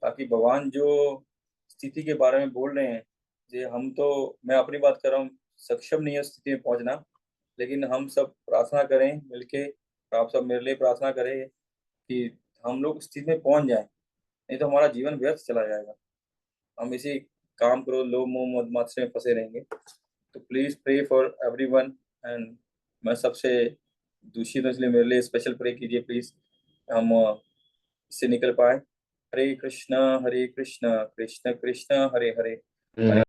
ताकि भगवान जो स्थिति के बारे में बोल रहे हैं, जे हम तो, मैं अपनी बात कर रहा हूँ, सक्षम नहीं है उस स्थिति में पहुंचना, लेकिन हम सब प्रार्थना करें मिलके, आप सब मेरे लिए प्रार्थना करें कि हम लोग उस स्थिति में पहुंच जाएं, नहीं तो हमारा जीवन व्यर्थ चला जाएगा। हम इसी काम करो लोभ मोह मद मात्सर्य में फंसे रहेंगे। तो please pray for everyone. And मैं सबसे दूषित हूं, इसलिए मेरे लिए स्पेशल प्रे कीजिए प्लीज, हम इससे निकल पाए। हरे कृष्णा कृष्ण कृष्ण हरे हरे, हरे